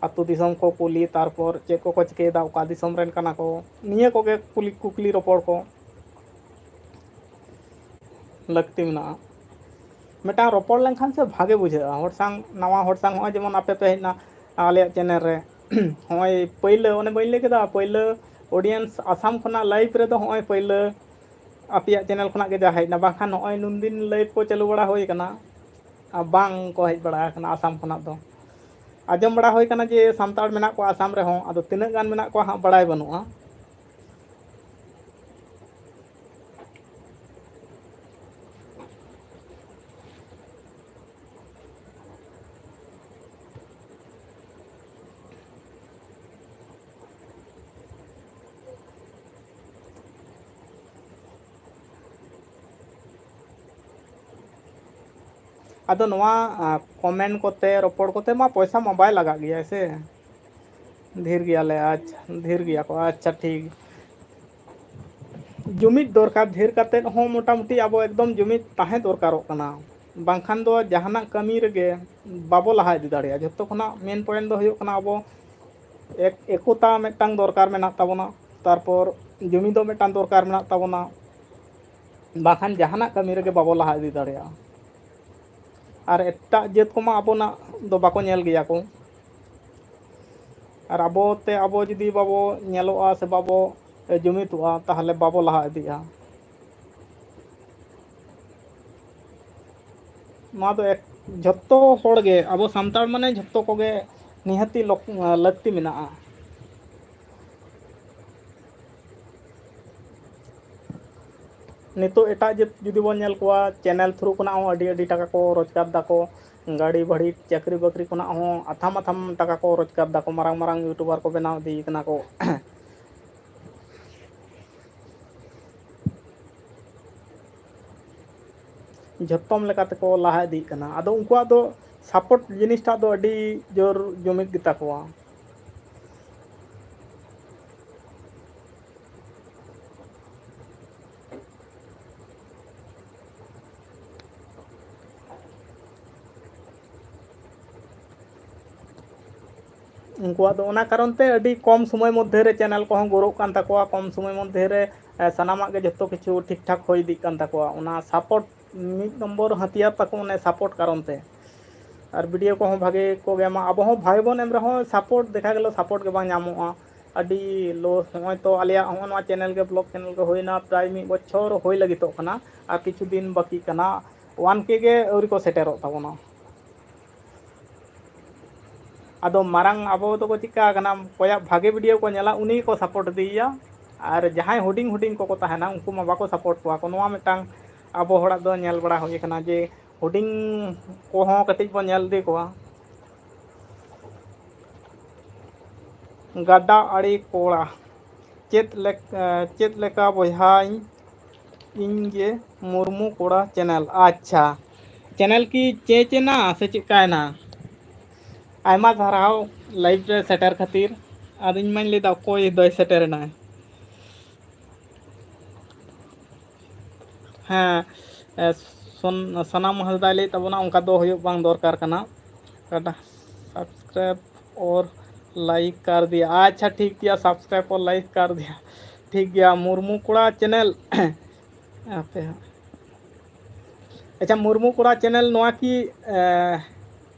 अतु दिसम को कुली तारपर चेक को चिकेदा ओका दिसम रेन कना को निये कोगे कुली कुकली रपड़ को लगती मेना मेटा रपड़ लेनखान से भागे बुझा हर संग नवा हर संग हो जेमन आपे पे हेना आले चैनल रे होय पहिले ओने बइन ले केदा पहिले ऑडियंस आसाम खना लाइव रे तो होय पहिले आपिया चैनल खना के जा हेना बाखान होय नुन दिन लाइव को चालू बड़ा होय कना बांग को हेज बड़ा कना आसाम खना दो आजम बड़ा होय कना जे सान्ताड़ मेना को आसाम रे हो आदो तिना गान मेना को हां बड़ाय बनुआ आदो नवा कमेंट कोते रपड़ कोते मा पैसा मा बाय लगा गया से धीर गया ले अच्छा धीर गया को अच्छा ठीक जुमिद दरकार धीर काते हो मोटामुटी अब एकदम जुमिद ताहे दरकारों कना बांखान दो जहाना कमी रेगे बाबो लाहा इदी दाड़िया जतो खना मेन पॉइंट दो हुयो कना अब एक एकोता मेटांग दरकार मेना ताबोना तारपर जुमिदो मेटांग दरकार मेना ताबोना बांखान जहाना कमी रेगे बाबो लाहा इदी दाड़िया ᱟᱨ ᱮᱴᱟᱜ ᱡᱟᱹᱛ ᱠᱚᱢᱟ ᱟᱵᱚᱱᱟᱜ ᱫᱚ ᱵᱟᱠᱚ ᱧᱮᱞ ᱜᱮᱭᱟ ᱠᱚ, ᱟᱨ ᱟᱵᱚᱛᱮ ᱟᱵᱚ ᱡᱩᱫᱤ ᱵᱟᱵᱚ ᱧᱮᱞᱚᱜᱼᱟ ᱥᱮ ᱵᱟᱵᱚ ᱡᱩᱢᱤᱫᱚᱜᱼᱟ ᱛᱟᱦᱚᱞᱮ ᱵᱟᱵᱚ ᱞᱟᱦᱟ ᱤᱫᱤᱜᱼᱟ। ᱱᱚᱣᱟ ᱫᱚ ᱡᱷᱚᱛᱚ ᱦᱚᱲᱜᱮ ᱟᱵᱚ ᱥᱟᱱᱛᱟᱲ ᱢᱟᱱᱮ ᱡᱷᱚᱛᱚ ᱠᱚᱜᱮ ᱱᱤᱦᱟᱹᱛᱤ ᱞᱟᱹᱠᱛᱤ ᱢᱮᱱᱟᱜᱼᱟ। ᱱᱤᱛᱚᱜ ᱮᱴᱟᱜ ᱡᱟᱹᱛ ᱡᱩᱫᱤ ᱵᱚᱱ ᱧᱮᱞ ᱠᱚᱣᱟ ᱪᱮᱱᱮᱞ ᱛᱷᱨᱩ ᱠᱷᱚᱱᱟᱜ ᱦᱚᱸ ᱟᱹᱰᱤ ᱴᱟᱠᱟ ᱠᱚ ᱨᱳᱡᱽᱜᱟᱨ ᱫᱟᱠᱚ, ᱜᱟᱹᱲᱤ ᱵᱟᱹᱲᱤ ᱪᱟᱹᱠᱨᱤ ᱵᱟᱹᱠᱨᱤ ᱠᱷᱚᱱᱟᱜ ᱦᱚᱸ ᱟᱛᱷᱟᱢ ᱟᱛᱷᱟᱢ ᱴᱟᱠᱟ ᱠᱚ ᱨᱳᱡᱽᱜᱟᱨ ᱫᱟᱠᱚ, ᱢᱟᱨᱟᱝ ᱢᱟᱨᱟᱝ ᱤᱭᱩᱴᱩᱵᱟᱨ ᱠᱚ ᱵᱮᱱᱟᱣ ᱤᱫᱤ ᱠᱟᱱᱟ ᱠᱚ। ᱡᱷᱚᱛᱚᱢ ᱞᱮᱠᱟ ᱛᱮᱠᱚ ᱞᱟᱦᱟ ᱤᱫᱤᱜ ᱠᱟᱱᱟ, ᱟᱫᱚ ᱩᱱᱠᱩᱣᱟᱜ ᱫᱚ ᱥᱟᱯᱳᱨᱴ ᱡᱤᱱᱤᱥᱴᱟᱜ ᱫᱚ ᱟᱹᱰᱤ ᱡᱳᱨ ᱡᱩᱢᱤᱫ ᱜᱮᱛᱟ ᱠᱚᱣᱟ। ᱩᱱᱠᱩᱣᱟᱜ ᱫᱚ ᱚᱱᱟ ᱠᱟᱨᱚᱱ ᱛᱮ ᱟᱹᱰᱤ ᱠᱚᱢ ᱥᱚᱢᱚᱭ ᱢᱚᱫᱽᱫᱷᱮ ᱨᱮ ᱪᱮᱱᱮᱞ ᱠᱚᱦᱚᱸ ᱜᱨᱳᱜ ᱠᱟᱱ ᱛᱟᱠᱚᱣᱟ, ᱠᱚᱢ ᱥᱚᱢᱚᱭ ᱢᱚᱫᱽᱫᱷᱮ ᱨᱮ ᱥᱟᱱᱟᱢᱟᱜ ᱜᱮ ᱡᱚᱛᱚ ᱠᱤᱪᱷᱩ ᱴᱷᱤᱠ ᱴᱷᱟᱠ ᱦᱩᱭ ᱤᱫᱤᱜ ᱠᱟᱱ ᱛᱟᱠᱚᱣᱟ, ᱚᱱᱟ ᱥᱟᱯᱳᱨᱴ ᱢᱤᱫ ᱱᱚᱢᱵᱚᱨ ᱦᱟতিয়াᱨ ᱛᱟᱠᱚ ᱚᱱᱮ ᱥᱟᱯᱳᱨᱴ ᱠᱟᱨᱚᱱ ᱛᱮ। ᱟᱨ ᱵᱷᱤᱰᱭᱳ ᱠᱚᱦᱚᱸ ᱵᱷᱟᱜᱮ ᱠᱚ ᱮᱢᱟ, ᱟᱵᱚ ᱦᱚᱸ ᱵᱷᱟᱜᱮ ᱵᱚᱱ ᱮᱢ ᱨᱮᱦᱚᱸ ᱥᱟᱯᱳᱨᱴ ᱫᱮᱠᱷᱟ ᱜᱮᱞᱚ ᱥᱟᱯᱳᱨᱴ ᱜᱮ ᱵᱟᱝ ᱧᱟᱢᱚᱜᱼᱟ। ᱟᱹᱰᱤ ᱞᱳ, ᱱᱚᱜᱼᱚᱭ ᱛᱚ ᱟᱞᱮᱭᱟᱜ ᱦᱚᱸᱜᱼᱚ ᱱᱚᱣᱟ ᱪᱮᱱᱮᱞ ᱜᱮ ᱵᱞᱚᱜ ᱪᱮᱱᱮᱞ ᱜᱮ ᱦᱩᱭᱱᱟ ᱯᱨᱟᱭ 1 ᱵᱚᱪᱷᱚᱨ ᱦᱩᱭ ᱞᱟᱹᱜᱤᱫᱚᱜ ᱠᱟᱱᱟ, ᱟᱨ ᱠᱤᱪᱷᱩ ᱫᱤᱱ ᱵᱟᱹᱠᱤ ᱠᱟᱱᱟ, 1K ᱜᱮ ᱟᱹᱣᱨᱤ ᱠᱚ ᱥᱮᱴᱮᱨᱚᱜ ᱛᱟᱵᱚᱱᱟ। ᱟᱫᱚ ᱢᱟᱨᱟᱝ ᱟᱵᱚ ᱫᱚᱠᱚ ᱪᱤᱠᱟ ᱠᱟᱱᱟ, ᱚᱠᱚᱭᱟᱜ ᱵᱷᱟᱜᱮ ᱵᱷᱤᱰᱭᱳ ᱠᱚ ᱧᱮᱞᱟ ᱩᱱᱤ ᱜᱮᱠᱚ ᱥᱟᱯᱳᱨᱴ ᱤᱫᱤᱭᱮᱭᱟ, ᱟᱨ ᱡᱟᱦᱟᱸᱭ ᱦᱩᱰᱤᱧ ᱦᱩᱰᱤᱧ ᱠᱚᱠᱚ ᱛᱟᱦᱮᱱᱟ ᱩᱱᱠᱩ ᱢᱟ ᱵᱟᱠᱚ ᱥᱟᱯᱳᱨᱴ ᱠᱚᱣᱟ ᱠᱚ। ᱱᱚᱣᱟ ᱢᱤᱫᱴᱟᱝ ᱟᱵᱚ ᱦᱚᱲᱟᱜ ᱫᱚ ᱧᱮᱞ ᱵᱟᱲᱟ ᱦᱩᱭ ᱠᱟᱱᱟ ᱡᱮ ᱦᱩᱰᱤᱧ ᱠᱚᱦᱚᱸ ᱠᱟᱹᱴᱤᱡ ᱵᱚᱱ ᱧᱮᱞ ᱤᱫᱤ ᱠᱚᱣᱟ। ᱜᱟᱰᱟ ᱟᱲᱮ ᱠᱚᱲᱟ ᱪᱮᱫ ᱞᱮᱠᱟ ᱵᱚᱭᱦᱟᱧ ᱤᱧ ᱜᱮ ᱢᱩᱨᱢᱩ ᱠᱚᱲᱟ ᱪᱮᱱᱮᱞ, ᱟᱪᱪᱷᱟ ᱪᱮᱱᱮᱞ ᱠᱤ ᱪᱮᱧᱡᱽ ᱮᱱᱟ ᱥᱮ ᱪᱮᱫᱠᱟᱭᱮᱱᱟ? ᱟᱭᱢᱟ ᱥᱟᱨᱦᱟᱣ ᱞᱟᱭᱤᱵᱷ ᱨᱮ ᱥᱮᱴᱮᱨ ᱠᱷᱟᱹᱛᱤᱨ, ᱟᱫᱚ ᱤᱧ ᱢᱟᱧ ᱞᱟᱹᱭᱫᱟ ᱚᱠᱚᱭ ᱫᱚᱭ ᱥᱮᱴᱮᱨᱮᱱᱟᱭ। ᱦᱮᱸ ᱥᱟᱱᱟᱢ ᱦᱟᱸᱥᱫᱟᱭ ᱞᱟᱹᱭᱮᱫ ᱛᱟᱵᱚᱱᱟ ᱚᱱᱠᱟ ᱫᱚ ᱦᱩᱭᱩᱜ ᱵᱟᱝ ᱫᱚᱨᱠᱟর ᱠᱟᱱᱟ। ᱜᱟᱰᱟ सब्सक्राइब और लाइक कर दिया, अच्छा ठीक गया, सब्सक्राइब और लाइक कर दिया, ठीक गया। मुर्मू कोड़ा चैनल पे, अच्छा मुर्मू कोड़ा चैनल नोआ की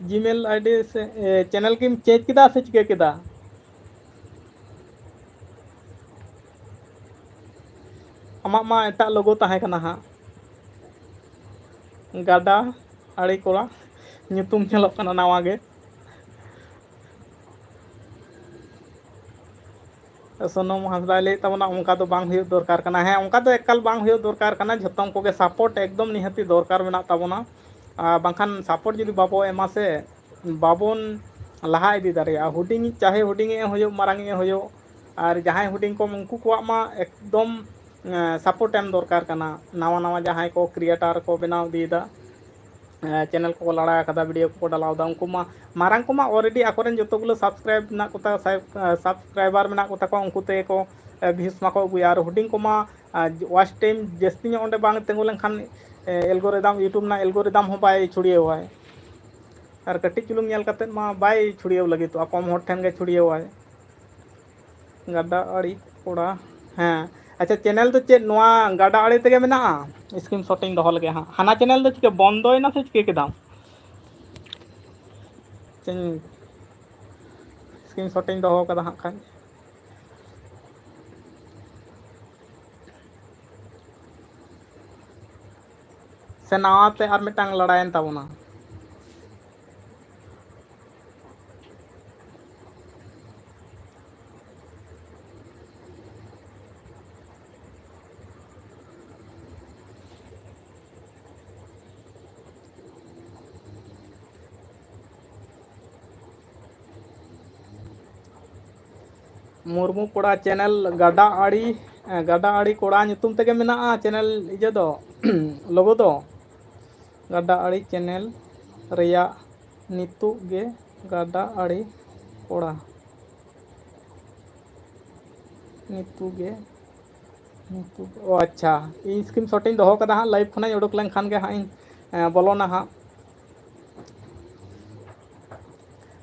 जीमेल आईडी से चैनल की चेंज किदा से चिका किदा? आमाग मा एटा लोगो ताहे कना हां, गाडा आड़े कोड़ा ᱧᱩᱛᱩᱢ ᱧᱮᱞᱚᱜ ᱠᱟᱱᱟ ᱱᱟᱣᱟ ᱜᱮ। ᱥᱚᱱᱚᱢ ᱦᱟᱸᱥᱫᱟᱭ ᱞᱟᱹᱭᱮᱫ ᱛᱟᱵᱚᱱᱟ ᱚᱱᱠᱟ ᱫᱚ ᱵᱟᱝ ᱦᱩᱭᱩᱜ ᱫᱚᱨᱠᱟর ᱠᱟᱱᱟ, ᱦᱮᱸ ᱚᱱᱠᱟ ᱫᱚ ᱮᱠᱟᱞ ᱵᱟᱝ ᱦᱩᱭᱩᱜ ᱫᱚᱨᱠᱟর ᱠᱟᱱᱟ, ᱡᱷᱚᱛᱚᱢ ᱠᱚᱜᱮ ᱥᱟᱯᱳᱨᱴ ᱮᱠᱫᱚᱢ ᱱᱤᱦᱟᱹᱛᱤ ᱫᱚᱨᱠᱟর ᱢᱮᱱᱟᱜ ᱛᱟᱵᱚᱱᱟ, ᱵᱟᱝᱠᱷᱟᱱ ᱥᱟᱯᱳᱨᱴ ᱡᱩᱫᱤ ᱵᱟᱵᱚ ᱮᱢᱟ ᱥᱮ ᱵᱟᱵᱚᱱ ᱞᱟᱦᱟ ᱤᱫᱤ ᱫᱟᱲᱮᱭᱟᱜᱼᱟ। ᱦᱩᱰᱤᱧ ᱪᱟᱦᱮ ᱦᱩᱰᱤᱧ ᱦᱩᱭᱩᱜ ᱢᱟᱨᱟᱝ ᱦᱩᱭᱩᱜ, ᱟᱨ ᱡᱟᱦᱟᱸᱭ ᱦᱩᱰᱤᱧ ᱠᱚ ᱩᱱᱠᱩ ᱠᱚᱣᱟᱜ ᱢᱟ ᱮᱠᱫᱚᱢ ᱥᱟᱯᱳर्ट ᱮᱢ ᱫᱚᱨᱠᱟর ᱠᱟᱱᱟ। ᱱᱟᱣᱟ ᱱᱟᱣᱟ ᱡᱟᱦᱟᱸᱭ ᱠᱚ ᱠᱨᱤᱭᱮᱴᱟᱨ ko ᱵᱮᱱᱟᱣ ᱤᱫᱤᱭᱮᱫᱟ, ᱪᱮᱱᱮᱞ ᱠᱚᱠᱚ ᱞᱟᱲᱟ ᱟᱠᱟᱫᱟ, ᱵᱷᱤᱰᱤᱭᱳ ᱠᱚᱠᱚ ᱰᱟᱞᱟᱣᱫᱟ, ᱩᱱᱠᱩ ᱢᱟ ᱢᱟᱨᱟᱝ ᱠᱚᱢᱟ ᱚᱞᱨᱮᱰᱤ ᱟᱠᱚᱨᱮᱱ ᱡᱚᱛᱚᱜᱩলো ᱥᱟᱵᱥᱠᱨᱟᱭᱤᱵ ᱢᱮᱱᱟᱜ ᱠᱚᱛᱟ ᱥᱟᱵᱥᱠᱨᱟইᱵᱟর ᱢᱮᱱᱟᱜ ᱠᱚᱛᱟ ᱠᱚᱣᱟ, ᱩᱱᱠᱩ ᱛᱮᱜᱮ ᱠᱚ ᱵᱷᱤᱭᱩᱥ ᱢᱟᱠᱚ ᱟᱹᱜᱩᱭᱟ। ᱟᱨ ᱦᱩᱰᱤᱧ ᱠᱚᱢᱟ ᱳᱣᱟᱪ ᱴᱟᱭᱤᱢ ᱡᱟᱹᱥᱛᱤ ᱧᱚᱜ ᱚᱸᱰᱮ ᱵᱟᱝ ᱛᱤᱸᱜᱩ ᱞᱮᱱᱠᱷᱟᱱ एल्गोरिदम यूट्यूब ना एल्गोरिदम हो बाय छुड़ियावाय, और कटिज चुलुंग ᱧᱮᱞ ᱠᱟᱛᱮᱫ मा बाय छुड़ियाव लगितोᱜᱼᱟ, कम हर ठेन गे छुड़ियावाय। गाडा आड़ी कोड़ा, ᱦᱮᱸ अच्छा चैनल तो चेक नोआ गाडा आड़े तेगे मेनाआ, स्क्रीन शॉटिंग दोहो लगे हां, हाना चैनल दो चिके बंदोयना से चिके केदाम? स्क्रीन शॉटिंग दोहो कदा हां खान, से नावाते आर मिटांग लड़ायन ताबोना? मुर्मू कोड़ा चैनल गाडा आड़ी कोड़ा nyutum तेगे मेनाआ चैनल इजे दो लोगो दो, गाडा आड़ी चैनल रेया नितुग गे गाडा आड़ी कोड़ा नितुग ओ अच्छा इन स्क्रीन शॉटिंग दोहो कदा हां, लाइव खना उडुक लेनखान गे हां इन बोलोना हां।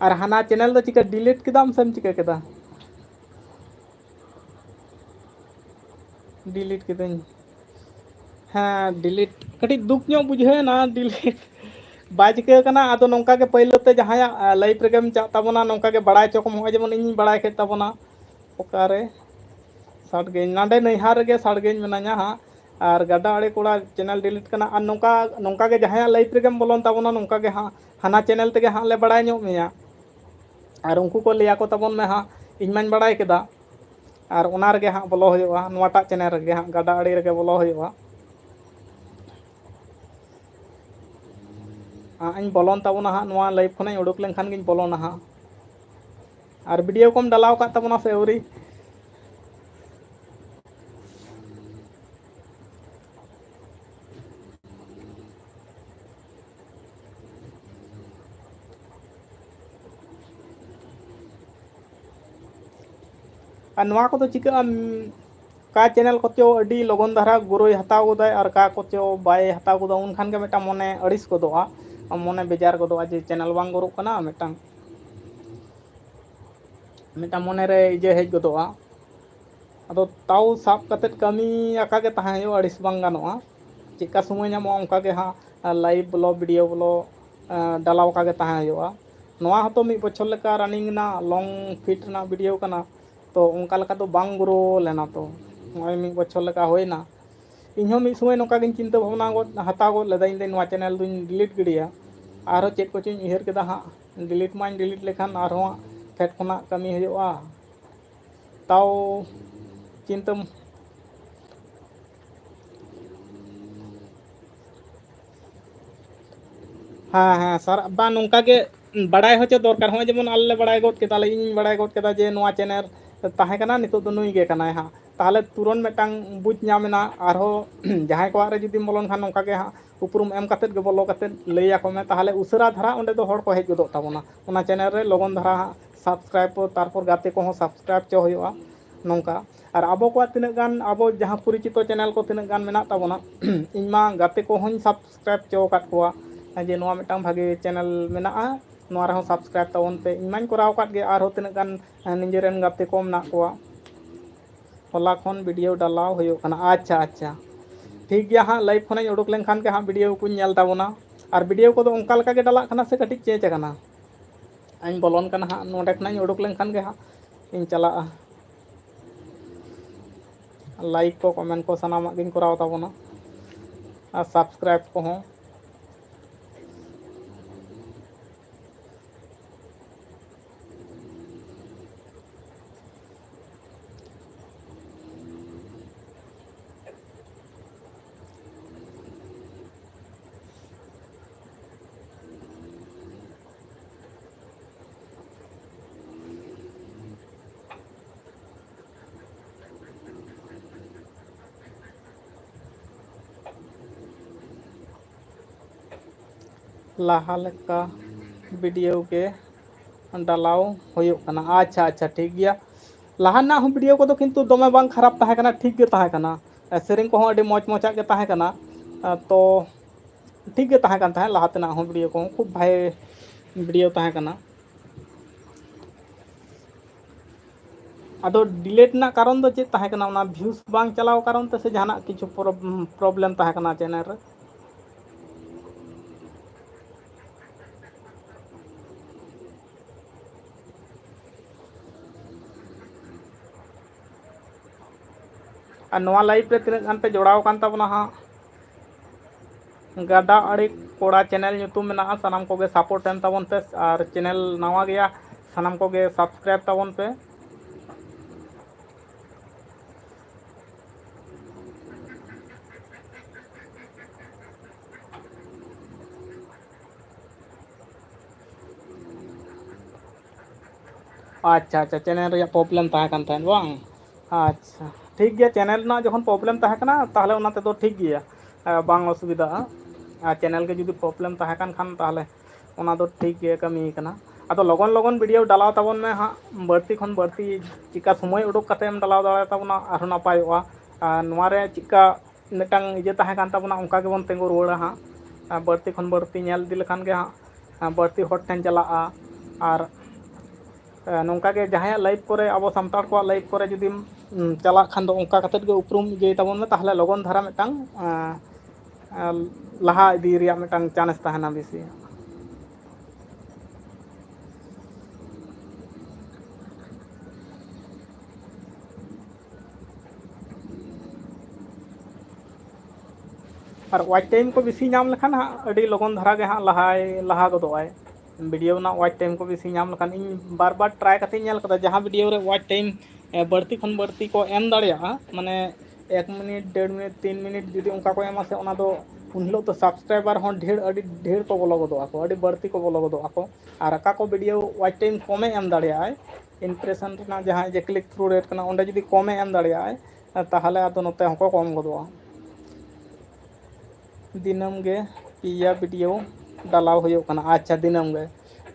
और हाना चैनल दो चिका डिलीट केदाम सेम चिका केदा? डिलीट केदाኝ, हाँ डिलीट कटी दुख ᱧᱚᱜ बुझाᱹᱣ ना डिलीट ᱵᱟᱭ ᱪᱤᱠᱟᱹ ᱠᱟᱱᱟ ᱟᱫᱚ ᱱᱚᱝᱠᱟ ᱜᱮ ᱯᱳᱭᱞᱳ ᱛᱮ ᱡᱟᱦᱟᱸᱭᱟᱜ ᱞᱟᱭᱤᱵᱷ ᱨᱮᱜᱮᱢ ᱪᱟᱜ ᱛᱟᱵᱚᱱᱟ ᱱᱚᱝᱠᱟ ᱜᱮ ᱵᱟᱲᱟᱭ ᱦᱚᱪᱚ ᱠᱚᱢ ᱱᱚᱜᱼᱚᱭ ᱡᱮᱢᱚᱱ ᱤᱧᱤᱧ ᱵᱟᱲᱟᱭ ᱠᱮᱫ ᱛᱟᱵᱚᱱᱟ ᱚᱠᱟᱨᱮ ᱥᱟᱰᱜᱮᱧ ᱱᱟᱸᱰᱮ ᱱᱟᱹᱭᱦᱟᱨ ᱨᱮᱜᱮ ᱥᱟᱰᱜᱮᱧ ᱢᱤᱱᱟᱹᱧᱟ ᱦᱟᱸᱜ ᱟᱨ ᱜᱟᱰᱟ ᱟᱲᱮ ᱠᱚᱲᱟ ᱪᱮᱱᱮᱞ ᱰᱤᱞᱤᱴ ᱠᱟᱱᱟ ᱟᱨ ᱱᱚᱝᱠᱟ ᱜᱮ ᱡᱟᱦᱟᱸᱭᱟᱜ ᱞᱟᱭᱤᱵᱷ ᱨᱮᱜᱮᱢ ᱵᱚᱞᱚᱱ ᱛᱟᱵᱚᱱᱟ ᱱᱚᱝᱠᱟ ᱜᱮ ᱦᱟᱸᱜ ᱦᱟᱱᱟ ᱪᱮᱱᱮᱞ ᱛᱮᱜᱮ ᱦᱟᱸᱜ ᱞᱮ ᱵᱟᱲᱟᱭ ᱧᱚᱜ ᱢᱮᱭᱟ ᱟᱨ ᱩᱱᱠᱩ ᱠᱚ ᱞᱟᱹᱭᱟᱠᱚ ᱛᱟᱵᱚᱱ ᱢᱮ ᱦᱟᱸᱜ ᱤᱧ ᱢᱟᱧ ᱵᱟᱲᱟᱭ ᱠᱮᱫᱟ ᱟᱨ ᱚᱱᱟ ᱨᱮᱜᱮ ᱦᱟᱸᱜ ᱵᱚᱞᱚ ᱦᱩᱭᱩᱜᱼᱟ ᱱᱚᱣᱟᱴᱟᱜ ᱪᱮᱱᱮᱞ ᱨᱮᱜᱮ ᱦᱟᱸᱜ ᱜᱟᱰᱟ ᱟᱲᱮ ᱨᱮᱜᱮ ᱵᱚᱞᱚ ᱦᱩᱭᱩᱜᱼᱟ ᱤᱧ ᱵᱚᱞᱚᱱ ᱛᱟᱵᱚᱱᱟ ᱦᱟᱸᱜ ᱱᱚᱣᱟ ᱞᱟᱭᱤᱵᱷ ᱠᱷᱚᱱᱟᱜ ᱤᱧ ᱩᱰᱩᱠ ᱞᱮᱱᱠᱷᱟᱱ ᱜᱤᱧ ᱵᱚᱞᱚᱱᱟ ᱦᱟᱸᱜ ᱟᱨ ᱵᱷᱤᱰᱤᱭᱳ ᱠᱚᱢ ᱰᱟᱞᱟᱣ ᱟᱠᱟᱫ ᱛᱟᱵᱚᱱᱟ ᱥᱮ ᱟᱹᱣᱨᱤ ᱟᱨ ᱱᱚᱣᱟ ᱠᱚᱫᱚ ᱪᱤᱠᱟᱹᱜᱼᱟ ᱚᱠᱟ ᱪᱮᱱᱮᱞ ᱠᱚᱪᱚ ᱟᱹᱰᱤ ᱞᱚᱜᱚᱱ ᱫᱷᱟᱨᱟ ᱜᱨᱳᱭ ᱦᱟᱛᱟᱣ ᱜᱚᱫᱟᱭ ᱟᱨ ᱚᱠᱟ ᱠᱚᱪᱚ ᱵᱟᱭ ᱦᱟᱛᱟᱣ ᱜᱚᱫᱟ ᱩᱱᱠᱷᱟᱱ ᱜᱮ ᱢᱤᱫᱴᱟᱝ ᱢᱚᱱᱮ ᱟᱹᱲᱤᱥ ᱜᱚᱫᱚᱜᱼᱟ ᱢᱚᱱᱮ ᱵᱮᱡᱟᱨ ᱜᱚᱫᱚᱜᱼᱟ ᱡᱮ ᱪᱮᱱᱮᱞ ᱵᱟᱝ ᱜᱨᱳᱜ ᱠᱟᱱᱟ ᱢᱤᱫᱴᱟᱝ ᱢᱚᱱᱮᱨᱮ ᱤᱭᱟᱹ ᱦᱮᱡ ᱜᱚᱫᱚᱜᱼᱟ ᱟᱫᱚ ᱛᱟᱣ ᱥᱟᱵ ᱠᱟᱛᱮᱫ ᱠᱟᱹᱢᱤ ᱟᱠᱟ ᱜᱮ ᱛᱟᱦᱮᱸ ᱦᱩᱭᱩᱜᱼᱟ ᱟᱹᱲᱤᱥ ᱵᱟᱝ ᱜᱟᱱᱚᱜᱼᱟ ᱪᱮᱫᱠᱟ ᱥᱚᱢᱚᱭ ᱧᱟᱢᱚᱜᱼᱟ ᱚᱱᱠᱟ ᱜᱮ ᱦᱟᱸᱜ ᱞᱟᱭᱤᱵᱷ ᱵᱚᱞᱚ ᱵᱷᱤᱰᱤᱭᱳ ᱵᱚᱞᱚ ᱰᱟᱞᱟᱣ ᱟᱠᱟ ᱜᱮ ᱛᱟᱦᱮᱸ ᱦᱩᱭᱩᱜᱼᱟ ᱱᱚᱣᱟ ᱦᱚᱸᱛᱚ 1 ᱵᱚᱪᱷᱚᱨ ᱞᱮᱠᱟ ᱨᱟᱱᱤᱝ ᱨᱮᱱᱟᱜ ᱞᱚᱝ ᱯᱷᱤᱴ ᱨᱮᱱᱟᱜ ᱵᱷᱤᱰᱤᱭᱳ ᱠᱟᱱᱟ ᱛᱚ ᱚᱱᱠᱟ ᱞᱮᱠᱟ ᱫᱚ ᱵᱟᱝ ᱜᱨᱳ ᱞᱮᱱᱟ ᱛᱚ ᱱᱚᱜᱼᱚᱭ 1 ᱵᱚᱪᱷᱚᱨ ᱞᱮᱠᱟ ᱦᱩᱭᱱᱟ ᱤᱧᱦᱚᱸ ᱢᱤᱫ ᱥᱚᱢᱚᱭ ᱱᱚᱝᱠᱟ ᱜᱤᱧ ᱪᱤᱱᱛᱟᱹ ᱵᱷᱟᱵᱽᱱᱟ ᱦᱟᱛᱟᱣ ᱜᱚᱫ ᱞᱮᱫᱟ ᱤᱧ ᱱᱚᱣᱟ ᱪᱮᱱᱮᱞ ᱫᱩᱧ ᱰᱤᱞᱤᱴ ᱜᱤᱰᱤᱭᱟ ᱟᱨᱦᱚᱸ ᱪᱮᱫ ᱠᱚᱪᱚᱧ ᱩᱭᱦᱟᱹᱨ ᱠᱮᱫᱟ ᱦᱟᱸᱜ ᱰᱤᱞᱤᱴ ᱢᱟᱧ ᱰᱤᱞᱤᱴ ᱞᱮᱠᱷᱟᱱ ᱟᱨᱦᱚᱸ ᱯᱷᱮᱰ ᱠᱷᱚᱱᱟᱜ ᱠᱟᱹᱢᱤ ᱦᱩᱭᱩᱜᱼᱟ ᱛᱟᱣ ᱪᱤᱱᱛᱟᱹ ᱦᱮᱸ ᱥᱟᱨ ᱵᱟᱝ ᱱᱚᱝᱠᱟ ᱜᱮ ᱵᱟᱲᱟᱭ ᱦᱚᱪᱚ ᱫᱚᱨᱠᱟর ᱦᱚᱸᱜᱼᱚᱭ ᱡᱮᱢᱚᱱ ᱟᱞᱮ ᱞᱮ ᱵᱟᱲᱟᱭ ᱜᱚᱫ ᱠᱮᱫᱟ ᱤᱧᱤᱧ ᱵᱟᱲᱟᱭ ᱜᱚᱫ ᱠᱮᱫᱟ ᱡᱮ ᱱᱚᱣᱟ ᱪᱮᱱᱮᱞ ᱛᱟᱦᱮᱸ ᱠᱟᱱᱟ ᱱᱤᱛᱚᱜ ᱫᱚ ᱱᱩᱭ ᱜᱮ ᱠᱟᱱᱟᱭ ᱦᱟᱸᱜ ᱛᱟᱦᱚᱞᱮ ᱛᱩᱨᱚᱱ ᱢᱤᱫᱴᱟᱝ ᱵᱩᱡᱽ ᱧᱟᱢᱮᱱᱟ ᱟᱨᱦᱚᱸ ᱡᱟᱦᱟᱸᱭ ᱠᱚᱣᱟᱜ ᱨᱮ ᱡᱩᱫᱤᱢ ᱵᱚᱞᱚᱱ ᱠᱷᱟᱱ ᱱᱚᱝᱠᱟ ᱜᱮ ᱦᱟᱸᱜ ᱩᱯᱨᱩᱢ ᱮᱢ ᱠᱟᱛᱮᱫ ᱜᱮ ᱵᱚᱞᱚ ᱠᱟᱛᱮᱫ ᱞᱟᱹᱭᱟᱠᱚ ᱢᱮ ᱛᱟᱦᱚᱞᱮ ᱩᱥᱟᱹᱨᱟ ᱫᱷᱟᱨᱟ ᱚᱸᱰᱮ ᱫᱚ ᱦᱚᱲ ᱠᱚ ᱦᱮᱡ ᱜᱚᱫᱚᱜ ᱛᱟᱵᱚᱱᱟ ᱚᱱᱟ ᱪᱮᱱᱮᱞ ᱨᱮ ᱞᱚᱜᱚᱱ ᱫᱷᱟᱨᱟ ᱦᱟᱸᱜ ᱥᱟᱵᱥᱠᱨᱟᱭᱤᱵ ᱛᱟᱨᱯᱚᱨ ᱜᱟᱛᱮ ᱠᱚᱦᱚᱸ ᱥᱟᱵᱥᱠᱨᱟᱭᱤᱵ ᱦᱚᱪᱚ ᱦᱩᱭᱩᱜᱼᱟ ᱱᱚᱝᱠᱟ ᱟᱨ ᱟᱵᱚ ᱠᱚᱣᱟᱜ ᱛᱤᱱᱟᱹᱜ ᱜᱟᱱ ᱟᱵᱚ ᱡᱟᱦᱟᱸ ᱯᱚᱨᱤᱪᱤᱛᱚ ᱪᱮᱱᱮᱞ ko ᱛᱤᱱᱟᱹᱜ ᱜᱟᱱ ᱢᱮᱱᱟᱜ ᱛᱟᱵᱚᱱᱟ ᱤᱧ ᱢᱟ ᱜᱟᱛᱮ ᱠᱚᱦᱚᱸᱧ ᱥᱟᱵᱥᱠᱨᱟᱭᱤᱵ ᱦᱚᱪᱚ ᱟᱠᱟᱫ ᱠᱚᱣᱟ ᱡᱮ ᱱᱚᱣᱟ ᱢᱤᱫᱴᱟᱝ ᱵᱷᱟᱜᱮ ᱪᱮᱱᱮᱞ ᱢᱮᱱᱟᱜᱼᱟ ᱱᱚᱣᱟ ᱨᱮᱦᱚᱸ ᱥᱟᱵᱥᱠᱨᱟᱭᱤᱵ ᱛᱟᱵᱚᱱ ᱯᱮ ᱤᱧ ᱢᱟᱧ ᱠᱚᱨᱟᱣ ᱟᱠᱟᱫ ᱜᱮᱭᱟ ᱟᱨᱦᱚᱸ ᱛᱤᱱᱟᱹᱜ ᱜᱟᱱ ᱱᱤᱡᱮᱨᱮᱱ ᱜᱟᱛᱮ ᱠᱚ ᱢᱮᱱᱟᱜ ᱠᱚᱣᱟ ᱦᱚᱞᱟ ᱠᱷᱚᱱ ᱵᱷᱤᱰᱤᱭᱳ ᱰᱟᱞᱟᱣ ᱦᱩᱭᱩᱜ ᱠᱟᱱᱟ ᱟᱪᱪᱷᱟ ᱴᱷᱤᱠ ᱜᱮᱭᱟ ᱦᱟᱸᱜ ᱞᱟᱭᱤᱵᱷ ᱠᱷᱚᱱᱟᱜ ᱤᱧ ᱩᱰᱩᱠ ᱞᱮᱱᱠᱷᱟᱱ ᱜᱮ ᱦᱟᱸᱜ ᱵᱷᱤᱰᱤᱭᱳ ᱠᱚᱧ ᱧᱮᱞ ᱛᱟᱵᱚᱱᱟ ᱟᱨ ᱵᱷᱤᱰᱤᱭᱳ ᱠᱚᱫᱚ ᱚᱱᱠᱟ ᱞᱮᱠᱟ ᱜᱮ ᱰᱟᱞᱟᱜ ᱠᱟᱱᱟ ᱥᱮ ᱠᱟᱹᱴᱤᱡ ᱪᱮᱧᱡᱽ ᱟᱠᱟᱱᱟ ᱤᱧ ᱵᱚᱞᱚᱱ ᱠᱟᱱᱟ ᱦᱟᱸᱜ ᱱᱚᱸᱰᱮ ᱠᱷᱚᱱᱟᱜ ᱤᱧ ᱩᱰᱩᱠ ᱞᱮᱱᱠᱷᱟᱱ ᱜᱮ ᱦᱟᱸᱜ ᱤᱧ ᱪᱟᱞᱟᱜᱼᱟ ᱞᱟᱭᱤᱠ ᱠᱚ ᱠᱚᱢᱮᱱᱴ ᱠᱚ ᱥᱟᱱᱟᱢᱟᱜ ᱜᱤᱧ ᱠᱚᱨᱟᱣ ᱛᱟᱵᱚᱱᱟ ᱟᱨ ᱥᱟᱵᱥᱠᱨᱟᱭᱤᱵ ᱠᱚᱦᱚᱸ ᱞᱟᱦᱟ ᱞᱮᱠᱟ ᱵᱷᱤᱰᱤᱭᱳ ᱜᱮ ᱰᱟᱞᱟᱣ ᱦᱩᱭᱩᱜ ᱠᱟᱱᱟ ᱟᱪᱪᱷᱟ ᱴᱷᱤᱠ ᱜᱮᱭᱟ ᱞᱟᱦᱟ ᱨᱮᱱᱟᱜ ᱦᱚᱸ ᱵᱷᱤᱰᱤᱭᱳ ᱠᱚᱫᱚ ᱠᱤᱱᱛᱩ ᱫᱚᱢᱮ ᱵᱟᱝ ᱠᱷᱟᱨᱟᱯ ᱛᱟᱦᱮᱸ ᱠᱟᱱᱟ ᱴᱷᱤᱠ ᱜᱮ ᱛᱟᱦᱮᱸ ᱠᱟᱱᱟ ᱥᱮᱨᱮᱧ ᱠᱚᱦᱚᱸ ᱟᱹᱰᱤ ᱢᱚᱡᱽᱟᱜ ᱜᱮ ᱛᱟᱦᱮᱸ ᱠᱟᱱᱟ ᱛᱚ ᱴᱷᱤᱠ ᱜᱮ ᱛᱟᱦᱮᱸ ᱠᱟᱱ ᱛᱟᱦᱮᱸᱫ ᱞᱟᱦᱟ ᱛᱮᱱᱟᱜ ᱦᱚᱸ ᱵᱷᱤᱰᱤᱭᱳ ᱠᱚᱦᱚᱸ ᱠᱷᱩᱵ ᱵᱷᱟᱜᱮ ᱵᱷᱤᱰᱤᱭᱳ ᱛᱟᱦᱮᱸ ᱠᱟᱱᱟ ᱟᱫᱚ ᱰᱤᱞᱮᱴ ᱨᱮᱱᱟᱜ ᱠᱟᱨᱚᱱ ᱫᱚ ᱪᱮᱫ ᱛᱟᱦᱮᱸ ᱠᱟᱱᱟ ᱚᱱᱟ ᱵᱷᱤᱭᱩᱥ ᱵᱟᱝ ᱪᱟᱞᱟᱣ ᱠᱟᱨᱚᱱ ᱛᱮ ᱥᱮ ᱡᱟᱦᱟᱱᱟᱜ ᱠᱤᱪᱷᱩ ᱯᱨᱚᱵᱞᱮᱢ ᱛᱟᱦᱮᱸ ᱠᱟᱱᱟ ᱪᱮᱱᱮᱞ ᱨᱮ ᱟᱨ ᱱᱚᱣᱟ ᱞᱟᱭᱤᱵᱷ ᱨᱮ ᱛᱤᱱᱟᱹᱜ ᱜᱟᱱ ᱯᱮ ᱡᱚᱲᱟᱣ ᱟᱠᱟᱱ ᱛᱟᱵᱚᱱᱟ ᱦᱟᱸᱜ ᱜᱟᱰᱟ ᱟᱲᱮ ᱠᱚᱲᱟ ᱪᱮᱱᱮᱞ ᱧᱩᱛᱩᱢ ᱢᱮᱱᱟᱜᱼᱟ ᱥᱟᱱᱟᱢ ᱠᱚᱜᱮ ᱥᱟᱯᱳᱨᱴ ᱮᱢ ᱛᱟᱵᱚᱱ ᱯᱮ ᱟᱨ ᱪᱮᱱᱮᱞ ᱱᱟᱣᱟ ᱜᱮᱭᱟ ᱥᱟᱱᱟᱢ ᱠᱚᱜᱮ ᱥᱟᱵᱥᱠᱨᱟᱭᱤᱵ ᱛᱟᱵᱚᱱ ᱯᱮ ᱟᱪᱪᱷᱟ ᱪᱮᱱᱮᱞ ᱨᱮᱭᱟᱜ ᱯᱨᱚᱵᱞᱮᱢ ᱛᱟᱦᱮᱸ ᱠᱟᱱ ᱛᱟᱦᱮᱸᱫ ᱵᱟᱝ ᱟᱪᱪᱷᱟ ᱴᱷᱤᱠ ᱜᱮᱭᱟ ᱪᱮᱱᱮᱞ ᱨᱮᱱᱟᱜ ᱡᱚᱠᱷᱚᱱ ᱯᱨᱚᱵᱞᱮᱢ ᱛᱟᱦᱮᱸ ᱠᱟᱱᱟ ᱛᱟᱦᱚᱞᱮ ᱚᱱᱟ ᱛᱮᱫᱚ ᱴᱷᱤᱠ ᱜᱮᱭᱟ ᱵᱟᱝ ᱚᱥᱩᱵᱤᱫᱷᱟᱜᱼᱟ ᱟᱨ ᱪᱮᱱᱮᱞ ᱜᱮ ᱡᱩᱫᱤ ᱯᱨᱚᱵᱞᱮᱢ ᱛᱟᱦᱮᱸ ᱠᱟᱱ ᱠᱷᱟᱱ ᱛᱟᱦᱚᱞᱮ ᱚᱱᱟ ᱫᱚ ᱴᱷᱤᱠ ᱜᱮ ᱠᱟᱹᱢᱤ ᱠᱟᱱᱟ ᱟᱫᱚ ᱞᱚᱜᱚᱱ ᱵᱷᱤᱰᱤᱭᱳ ᱰᱟᱞᱟᱣ ᱛᱟᱵᱚᱱ ᱢᱮ ᱦᱟᱸᱜ ᱵᱟᱹᱲᱛᱤ ᱠᱷᱚᱱ ᱵᱟᱹᱲᱛᱤ ᱪᱤᱠᱟ ᱥᱚᱢᱚᱭ ᱩᱰᱩᱠ ᱠᱟᱛᱮᱢ ᱰᱟᱞᱟᱣ ᱫᱟᱲᱮ ᱛᱟᱵᱚᱱᱟ ᱟᱨᱦᱚᱸ ᱱᱟᱯᱟᱭᱚᱜᱼᱟ ᱟᱨ ᱱᱚᱣᱟ ᱨᱮ ᱪᱮᱫᱠᱟ ᱢᱤᱫᱴᱟᱝ ᱤᱭᱟᱹ ᱛᱟᱦᱮᱸ ᱠᱟᱱ ᱛᱟᱵᱚᱱᱟ ᱚᱱᱠᱟ ᱜᱮᱵᱚᱱ ᱛᱤᱸᱜᱩ ᱨᱩᱣᱟᱹᱲᱟ ᱦᱟᱸᱜ ᱵᱟᱹᱲᱛᱤ ᱠᱷᱚᱱ ᱵᱟᱹᱲᱛᱤ ᱧᱮᱞ ᱤᱫᱤ ᱞᱮᱠᱷᱟᱱ ᱜᱮ ᱦᱟᱸᱜ ᱵᱟᱹᱲᱛᱤ ᱦᱚᱲ ᱴᱷᱮᱱ ᱪᱟᱞᱟᱜᱼᱟ ᱟᱨ ᱱᱚᱝᱠᱟ ᱜᱮ ᱡᱟᱦᱟᱸᱭᱟᱜ ᱞᱟᱭᱤᱵᱷ ᱠᱚᱨᱮ ᱟᱵᱚ ᱥᱟᱱᱛᱟᱲ ᱠᱚᱣᱟᱜ ᱞᱟᱭᱤᱵᱷ ᱠᱚᱨᱮ ᱡᱩᱫᱤᱢ ᱪᱟᱞᱟᱜ ᱠᱷᱟᱱ ᱫᱚ ᱚᱱᱠᱟ ᱠᱟᱛᱮᱫ ᱜᱮ ᱩᱯᱨᱩᱢ ᱤᱭᱟᱹᱭ ᱛᱟᱵᱚᱱ ᱢᱮ ᱛᱟᱦᱚᱞᱮ ᱞᱚᱜᱚᱱ ᱫᱷᱟᱨᱟ ᱢᱤᱫᱴᱟᱝ ᱞᱟᱦᱟ ᱤᱫᱤ ᱨᱮᱭᱟᱜ ᱢᱤᱫᱴᱟᱝ ᱪᱟᱱᱥ ᱛᱟᱦᱮᱱᱟ ᱵᱮᱥᱤ। ᱟᱨ ᱳᱣᱟᱪ ᱴᱟᱭᱤᱢ ᱠᱚ ᱵᱮᱥᱤ ᱧᱟᱢ ᱞᱮᱠᱷᱟᱱ ᱦᱟᱸᱜ ᱟᱹᱰᱤ ᱞᱚᱜᱚᱱ ᱫᱷᱟᱨᱟ ᱜᱮ ᱦᱟᱸᱜ ᱞᱟᱦᱟ ᱜᱚᱫᱚᱜᱼᱟᱭ। ᱵᱷᱤᱰᱤᱭᱳ ᱨᱮᱱᱟᱜ ᱳᱣᱟᱪ ᱴᱟᱭᱤᱢ ᱠᱚ ᱵᱮᱥᱤ ᱧᱟᱢ ᱞᱮᱠᱷᱟᱱ ᱤᱧ ᱵᱟᱨ ᱴᱨᱟᱭ ᱠᱟᱛᱮᱧ ᱧᱮᱞ ᱠᱟᱫᱟ ᱡᱟᱦᱟᱸ ᱵᱷᱤᱰᱤᱭᱳ ᱨᱮ ᱳᱣᱟᱪ ᱴᱟᱭᱤᱢ ᱵᱟᱹᱲᱛᱤ ᱠᱷᱚᱱ ᱵᱟᱹᱲᱛᱤ ᱠᱚ ᱮᱢ ᱫᱟᱲᱮᱭᱟᱜᱼᱟ, ᱢᱟᱱᱮ 1 মিনিট 1.5 মিনিট 3 মিনিট ᱡᱩᱫᱤ ᱚᱱᱠᱟ ᱠᱚ ᱮᱢᱟ ᱥᱮ ᱚᱱᱟ ᱫᱚ उन हिलोग तो सब्सक्राइबर हॉं अड़ी ढेर को बोलो गदो आको अड़ी बढ़ती को बोलो गदो आको और अका को वीडियो वाच टाइम कमे एम दाड़िया इम्प्रेशन ना जहाँ जे क्लिक थ्रू रेट कना ओंडे जुदी कमे एम दाड़िया ताहले आदो नोते हको कम गदोआ दिनम गे पिया वीडियो डालाव होयो कना। अच्छा दिनम गे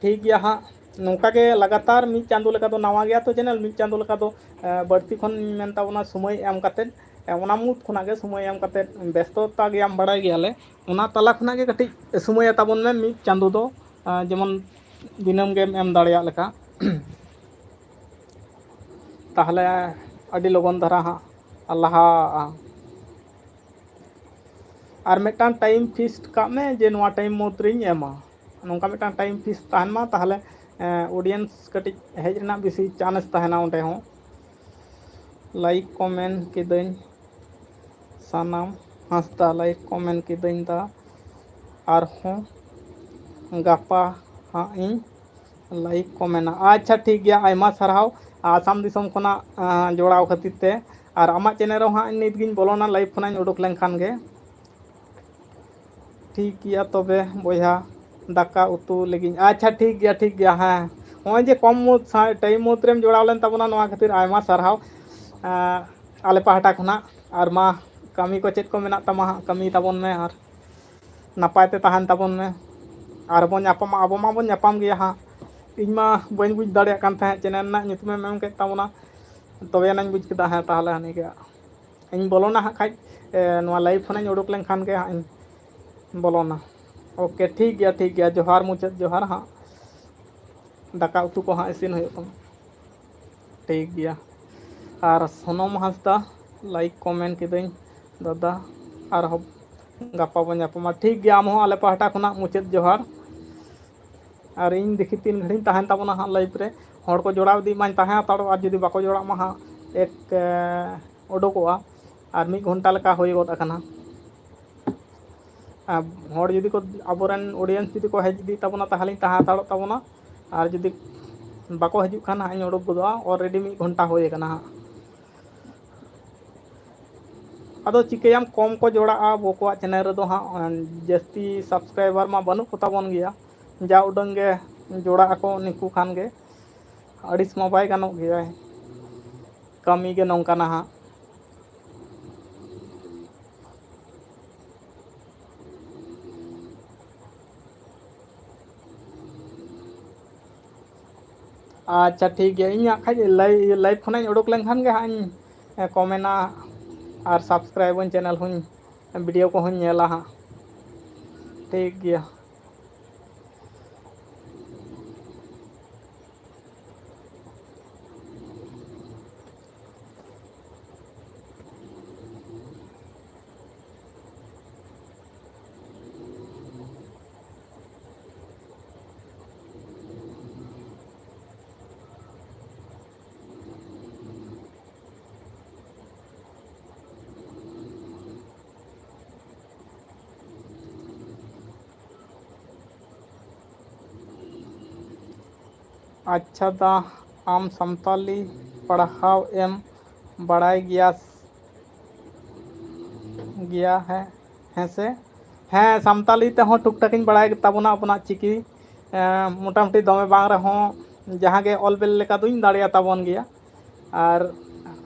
ठीक गया हाँ नौका के लगातार मिद चांदो लेका दो नवा गया तो चैनल मिद चांदो लेका दो बढ़ती खन मेनता ओना समय एम काते ओना मुद खुना के समय एम काते व्यस्तता गयाम बड़ाय गयाले ओना तला खुना के कटी समय ताबन में मिद चांदो दो जेमन दिनम गे एम दाड़िया लेका ताहले अड़ी लगन धरा हाँ लहा और मिटान टाइम फिक्स का में जे नोआ टाइम मोत्रिंग एमा नोंका मिटान टाइम फिक्स ताहन मा ताहले ऑडियंस कटी हेज रेना बेसी चांस ताहना ओंडे हो लाइक कमेंट किदन सानाम हंसदा लाइक कमेंट किदन दा और हो गापा हाँ इन लाइक कमेंट। अच्छा ठीक गया आयमा सरहाव आसाम दिसम खना जोड़ाव खातिर ते और आमा चैनल हाँ नित गिन बोलोना लाइव खना उडुक लेनखान गे ठीक गया तबे बोया दाका उतु लगी। अच्छा ठीक गया हाँ नॉय जे कम टाइम मुद्रेम जोड़ाव लेन तबना नोआ खातिर आयमा सरहाव आले पाहटा खना और मा कमी को चेक को मेना तमा कमी ताबन में और नापायते ताहन ताबन में और बन नापाम अब मा बन नापाम गया हाँ इन मा बन बुझ दाड़े कान था चैनल ना नितुम एम के ताबना तबे नाñ बुझ केदा हाँ ताहले हनी के इन बोलोना हाँ खाज नोआ लाइव खना उडुक लेनखान के हाँ बोलोना। ओके ठीक गया जोहार मुचाद जोहार हाँ दाका उतु को हाँ इसिन हो ठीक गया और सोनम हंसदा लाइक कमेंट किदन दादा और गापा बन नापामा ठीक गया आम आले पाहटा खुना मुचाद जोहार और इन देखी 3 घड़ी तहन ताबना हाँ लाइव रे हर को जोड़ाव दी मां तहन ताड़ो और जुदी बाको जोड़ा मा हाँ एक उडुकोआ और 1 घंटा लेका होई गद अकना हर जुदी को अबोरेन ऑडियंस जुदी को हेज दी ताबना ताहले तहन ताड़ो ताबना और जुदी बाको हजू खान हाँ उडुक गदोआ ऑलरेडी 1 घंटा होई कना हाँ अदो चिकेयाम कम को जोड़ा बोको चैनल रे दो हाँ जस्ती सब्सक्राइबर मा बनू को ताबन गया जा उडंग गे जोड़ा को निकू खान गे अड़िस मा बाय गानो गया कमी गे नौकाना हाँ अच्छा ठीक गया इन खाज लाइव खना उडुक लेनखान गे हाँ कमेना और सब्सक्राइब चैनल हूँ वीडियो को हूँ नेला हाँ ठीक गया। अच्छा दा आम संताली पढ़ाव एम बड़ाई गया है से हाँ संताली ते हो टुक टाक बड़ाई ताबना अपना चिकी मोटामुटी दमे बांग रहो जहाँ के ऑलबेल लेका दुñ दाड़िया ताबन गया और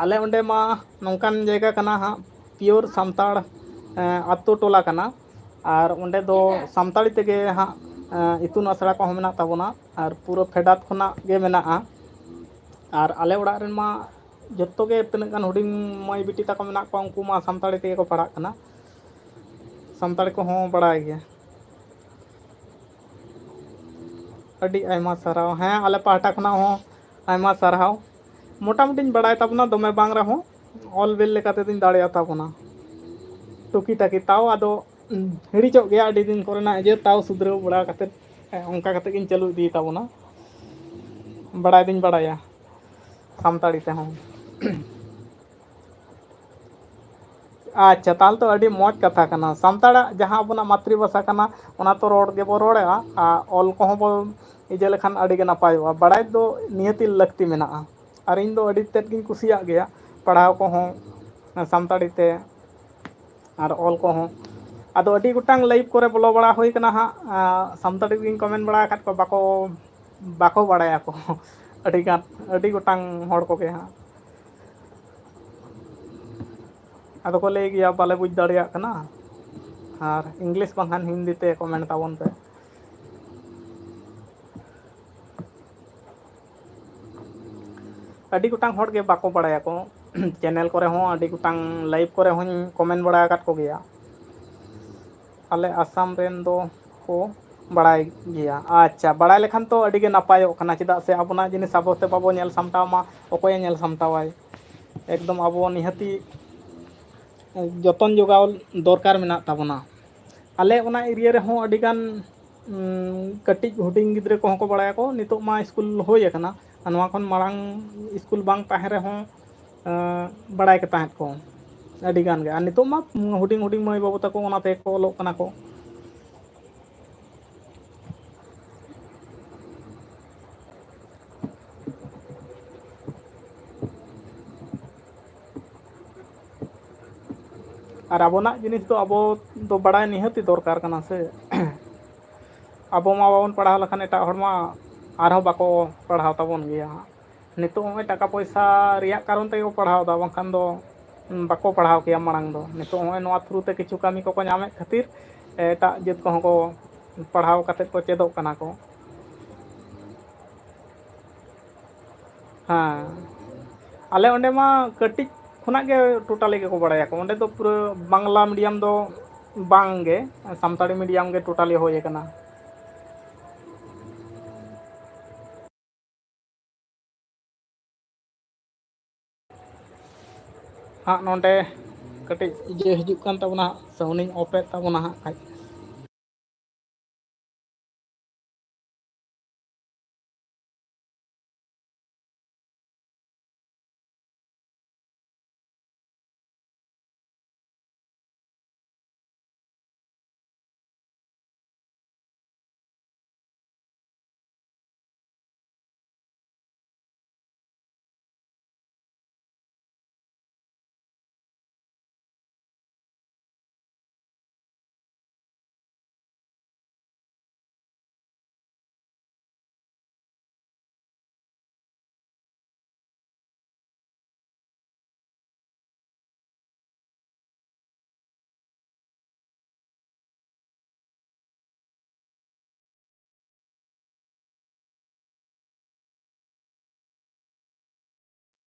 आले ओंडे मा नौकान जगह कना हाँ प्योर सान्ताड़ अत्तो टोला कना और ओंडे दो सान्ताड़ी तेगे हाँ इतुन आसड़ा को मेना ताबना और पूरा फेडात खना गे मेना और आले ओड़ा रेन मा जत्तो गे तिनाग गान हुडिंग माई बिटी ताको मेना को उनको मा सान्ताड़ी तेगे को पढ़ाग कना सान्ताड़ी को हों बड़ाय गया अड़ी आयमा सरहाव हाँ आले पाहटा खना हों आयमा सरहाव मोटामुटी बड़ाय ताबना दमे बांग रहो ऑल बेल लेका ते दिन दाड़िया ताबना टुकी टाकी ताओ आदो हिड़िचोग गया अड़ी दिन कोरेना जे ताव सुधराव बड़ा कते onka kate गिन चालू इदी ताबोना बड़ा दिन बड़ाया सामताड़ी ते हूँ अच्छा ताल तो अड़ी मौज कथा कना सामताड़ा जहाँ अपना मातृभाषा कना ओना तो रोड गेबो रोड़ेआ ऑल को बो इजे लेखान अड़ी गे नापायोआ बड़ाई दो नियति लगती मेनाआ और इन दो अड़ी तेद गिन कुसिया गया पढ़ाव को हों सामताड़ी ते और ऑल को हों आदो अड़ी गोटांग लाइव करे बोलो बड़ा हुई कना हाँ सामताड़ी गिन कमेंट बड़ा आकात को बाको बड़ाया को अड़ी गोटांग हड़ को के हाँ आदो को लई गया बाले बुझ दाड़िया कना और इंग्लिश बांखान हिंदी ते कमेंट ताबोन पे अड़ी गोटांग हड़ के बाको बड़ाया को चैनल करे हों अड़ी गोटांग लाइव करे हों कमेंट बड़ा आकात को गया आले आसाम रेन दो को बड़ाई गया अच्छा बड़ाई लेखान तो अड़ी गे नापायो कना चेदा से आबोना जिनिस आबोते बाबो नेल सामटाव मा ओकोय नेल सामटावाय एकदम आबो निहति जतन जोगाव दरकार मेना ताबोना आले ओना एरिया रे हों अड़ी गान कटिज हुडिंग गिद्रे को को बड़ाया को नितो मा स्कूल होय कना नवा खन मारांग स्कूल बांग ताहे रे हों बड़ाई के ताहे को अड़ी गान गे नितो मा हुडिंग हुडिंग मई बाबू तको ओना ते को ओलोग कना को और आबोना जिनिस तो अब तो बड़ा निहती दरकार कना से अब मा बाबन पढ़ाव लखान एटा हरमा आरहो बाको पढ़ाव ताबन गया नितो हमें टाका पैसा रिया कारण ते पढ़ाव दा बांखान दो बाको पढ़ाव किया मांग दो नितो हमें नवा थ्रू ते किछु कामी को नामे खातिर एटा जत को पढ़ाव काते को चेदो कना को हाँ आले ओंडे मा कटिज खुना के टोटाली के को बड़ाया को ओंडे तो पूरा बांग्ला मीडियम दो बांगे सामताड़ी मीडियम के टोटाली होय कना हाँ नोंडे कटिज जे हिजुक कान ताबोना साउंडिंग ऑफ ताबोना हाँ